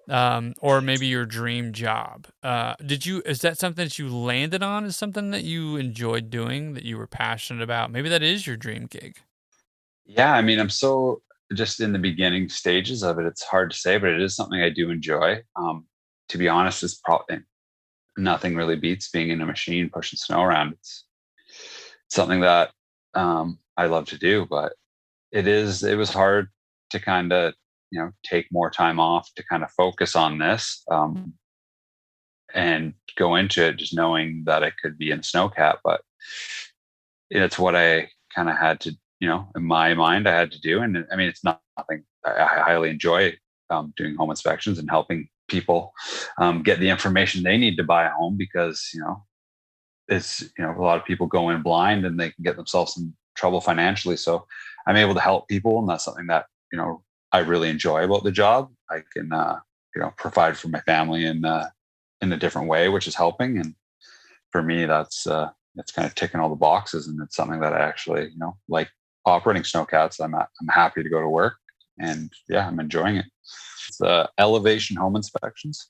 or maybe your dream job. Is that something that you landed on as something that you enjoyed doing, that you were passionate about? Maybe that is your dream gig. Yeah. I mean, I'm so just in the beginning stages of it. It's hard to say, but it is something I do enjoy. To be honest, it's probably nothing really beats being in a machine pushing snow around. It's something that I love to do, but it was hard to kind of, take more time off to kind of focus on this, and go into it just knowing that I could be in Snowcat, but it's what I kind of had to, in my mind, I had to do. And I mean, it's not nothing. I highly enjoy doing home inspections and helping people get the information they need to buy a home, because, it's, a lot of people go in blind and they can get themselves in trouble financially. So I'm able to help people, and that's something that, I really enjoy about the job. I can, provide for my family in a different way, which is helping. And for me, that's kind of ticking all the boxes. And it's something that I actually, like operating Snowcats. I'm happy to go to work, and yeah, I'm enjoying it. It's elevation home inspections.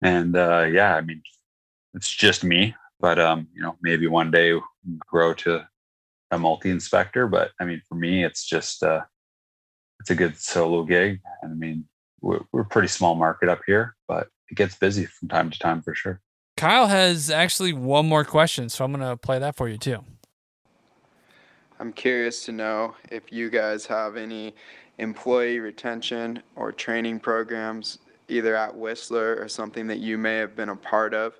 And yeah, I mean, it's just me, but maybe one day grow to a multi-inspector. But I mean, for me, it's just it's a good solo gig. And I mean, we're a pretty small market up here, but it gets busy from time to time for sure. Kyle has actually one more question, so I'm going to play that for you too. I'm curious to know if you guys have any employee retention or training programs, either at Whistler or something that you may have been a part of.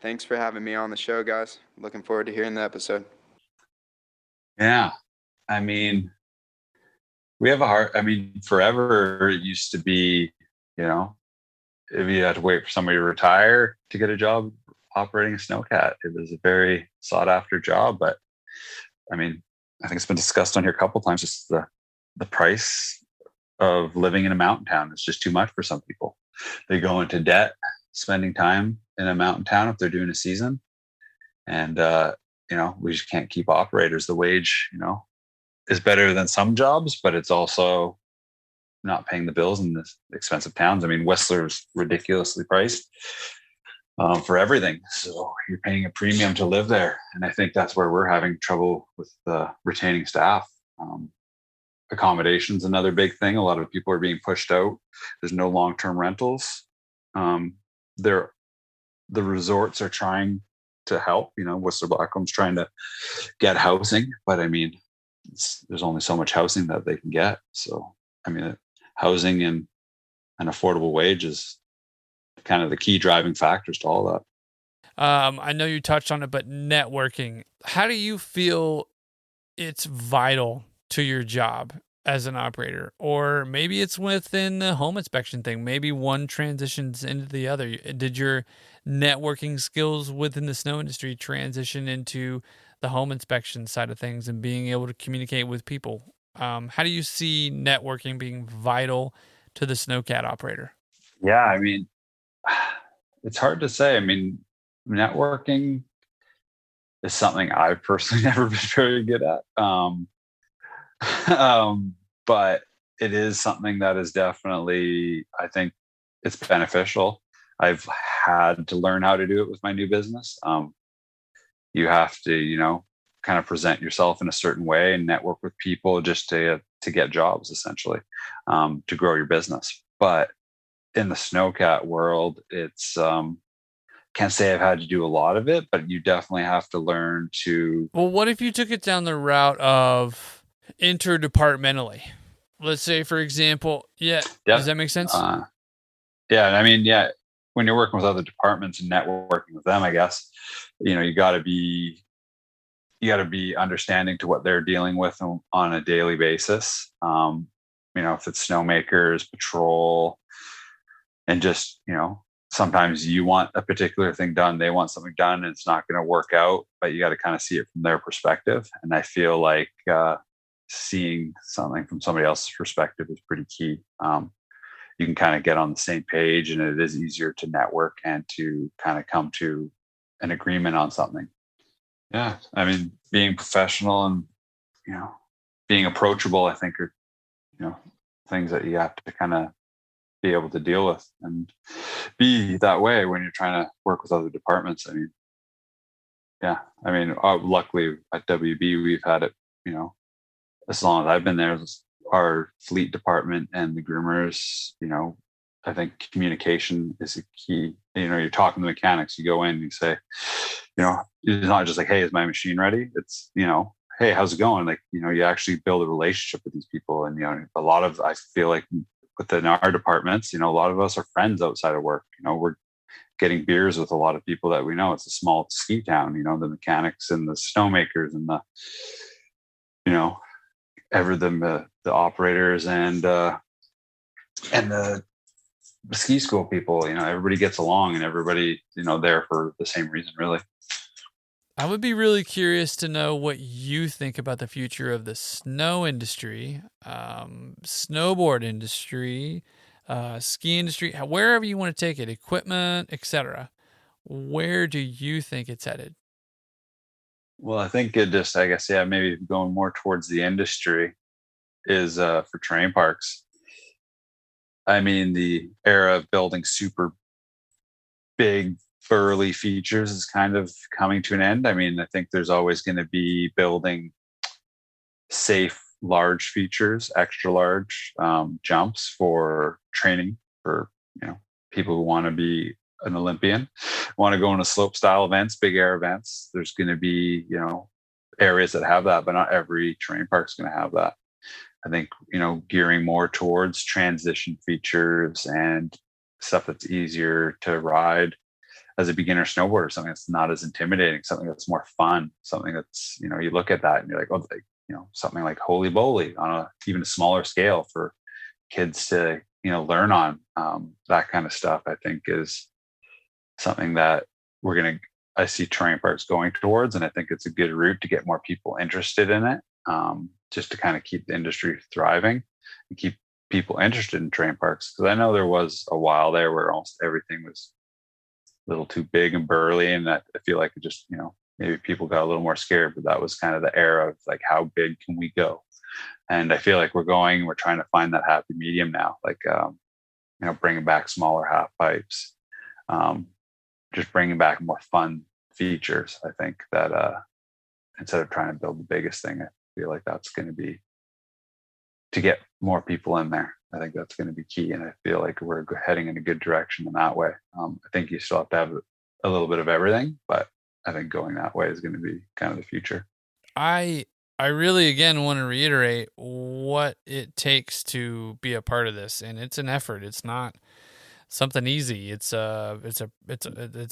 Thanks for having me on the show, guys. Looking forward to hearing the episode. Yeah. I mean, we have forever it used to be, if you had to wait for somebody to retire to get a job operating a Snowcat, it was a very sought after job. But I mean, I think it's been discussed on here a couple of times, just the price of living in a mountain town is just too much for some people. They go into debt spending time in a mountain town if they're doing a season. And, we just can't keep operators. The wage, is better than some jobs, but it's also not paying the bills in the expensive towns. I mean, Whistler's ridiculously priced. for everything. So you're paying a premium to live there. And I think that's where we're having trouble with retaining staff. Accommodation's another big thing. A lot of people are being pushed out. There's no long-term rentals. The resorts are trying to help. Whistler Blackcomb's trying to get housing, but I mean, there's only so much housing that they can get. So, I mean, housing and an affordable wage is kind of the key driving factors to all that. I know you touched on it, but networking, how do you feel it's vital to your job as an operator? Or maybe it's within the home inspection thing. Maybe one transitions into the other. Did your networking skills within the snow industry transition into the home inspection side of things and being able to communicate with people? How do you see networking being vital to the Snowcat operator? Yeah, I mean, it's hard to say. I mean, networking is something I've personally never been very good at. But it is something that is definitely, I think it's beneficial. I've had to learn how to do it with my new business. You have to, kind of present yourself in a certain way and network with people just to get jobs, essentially, to grow your business. But in the Snowcat world, it's can't say I've had to do a lot of it, but you definitely have to learn to. Well, what if you took it down the route of interdepartmentally? Let's say, for example, does that make sense? Yeah, I mean, when you're working with other departments and networking with them, I guess, you got to be understanding to what they're dealing with on a daily basis. If it's snowmakers, patrol, and just, sometimes you want a particular thing done, they want something done, and it's not going to work out, but you got to kind of see it from their perspective. And I feel like seeing something from somebody else's perspective is pretty key. You can kind of get on the same page, and it is easier to network and to kind of come to an agreement on something. Yeah. I mean, being professional and, being approachable, I think are, things that you have to kind of be able to deal with and be that way when you're trying to work with other departments. I mean, luckily at WB, we've had it, as long as I've been there, our fleet department and the groomers, I think communication is a key. You're talking to mechanics, you go in, you say, it's not just like, hey, is my machine ready? It's, hey, how's it going? Like, you actually build a relationship with these people. And, a lot of, I feel like within our departments, a lot of us are friends outside of work. We're getting beers with a lot of people that we know. It's a small ski town, the mechanics and the snowmakers and the, the operators and the ski school people, everybody gets along and everybody, there for the same reason, really. I would be really curious to know what you think about the future of the snow industry, snowboard industry, ski industry, wherever you want to take it, equipment, etc. Where do you think it's headed? Well, I think it just, maybe going more towards the industry is for terrain parks. I mean, the era of building super big, burly features is kind of coming to an end. I mean, I think there's always going to be building safe, large features, extra large jumps for training for, people who want to be an Olympian, want to go into slope style events, big air events. There's going to be, areas that have that, but not every terrain park is going to have that. I think, gearing more towards transition features and stuff that's easier to ride as a beginner snowboarder, something that's not as intimidating, something that's more fun, something that's, you look at that and you're like, something like Holy Bowly on even a smaller scale for kids to, learn on. That kind of stuff, I think, is something that I see terrain parks going towards, and I think it's a good route to get more people interested in it, just to kind of keep the industry thriving and keep people interested in terrain parks. Because I know there was a while there where almost everything was a little too big and burly, and that I feel like it just, maybe people got a little more scared, but that was kind of the era of like, how big can we go? And I feel like we're trying to find that happy medium now, like, bringing back smaller half pipes, just bringing back more fun features. I think that instead of trying to build the biggest thing, I feel like that's going to be to get more people in there. I think that's going to be key, and I feel like we're heading in a good direction in that way. I think you still have to have a little bit of everything, but I think going that way is going to be kind of the future. I really, again, want to reiterate what it takes to be a part of this, and it's an effort. It's not something easy. It's a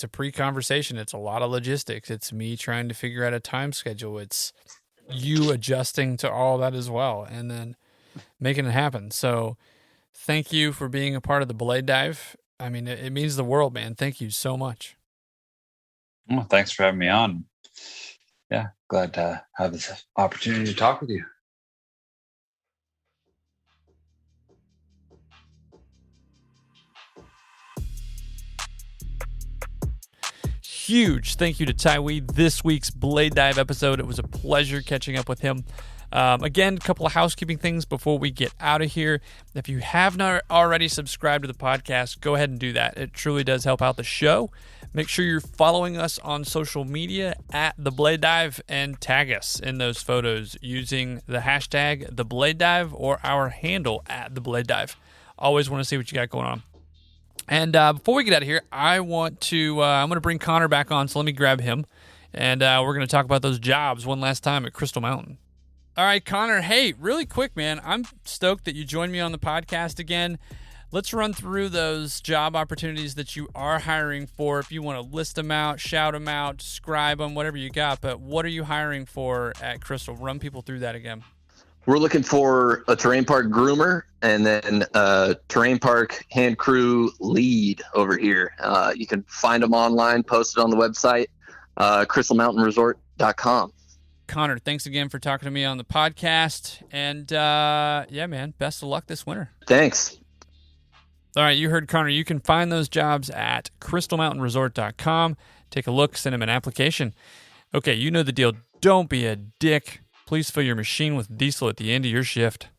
pre-conversation. It's a lot of logistics. It's me trying to figure out a time schedule. It's you adjusting to all that as well, and then making it happen. So thank you for being a part of the Blade Dive. I mean, it means the world, man. Thank you so much. Well, thanks for having me on. Yeah, glad to have this opportunity to talk with you. Huge thank you to Ty Weed, this week's Blade Dive episode. It was a pleasure catching up with him. Again, a couple of housekeeping things before we get out of here. If you have not already subscribed to the podcast, go ahead and do that. It truly does help out the show. Make sure you're following us on social media at The Blade Dive and tag us in those photos using the hashtag The Blade Dive or our handle at The Blade Dive. Always want to see what you got going on. And before we get out of here, I'm going to bring Connor back on, so let me grab him. And we're going to talk about those jobs one last time at Crystal Mountain. All right, Connor, hey, really quick, man. I'm stoked that you joined me on the podcast again. Let's run through those job opportunities that you are hiring for. If you want to list them out, shout them out, describe them, whatever you got. But what are you hiring for at Crystal? Run people through that again. We're looking for a terrain park groomer and then a terrain park hand crew lead over here. You can find them online, posted on the website, crystalmountainresort.com. Connor, thanks again for talking to me on the podcast. And yeah, man, best of luck this winter. Thanks. All right, you heard Connor. You can find those jobs at crystalmountainresort.com. Take a look, send him an application. Okay, you know the deal. Don't be a dick. Please fill your machine with diesel at the end of your shift.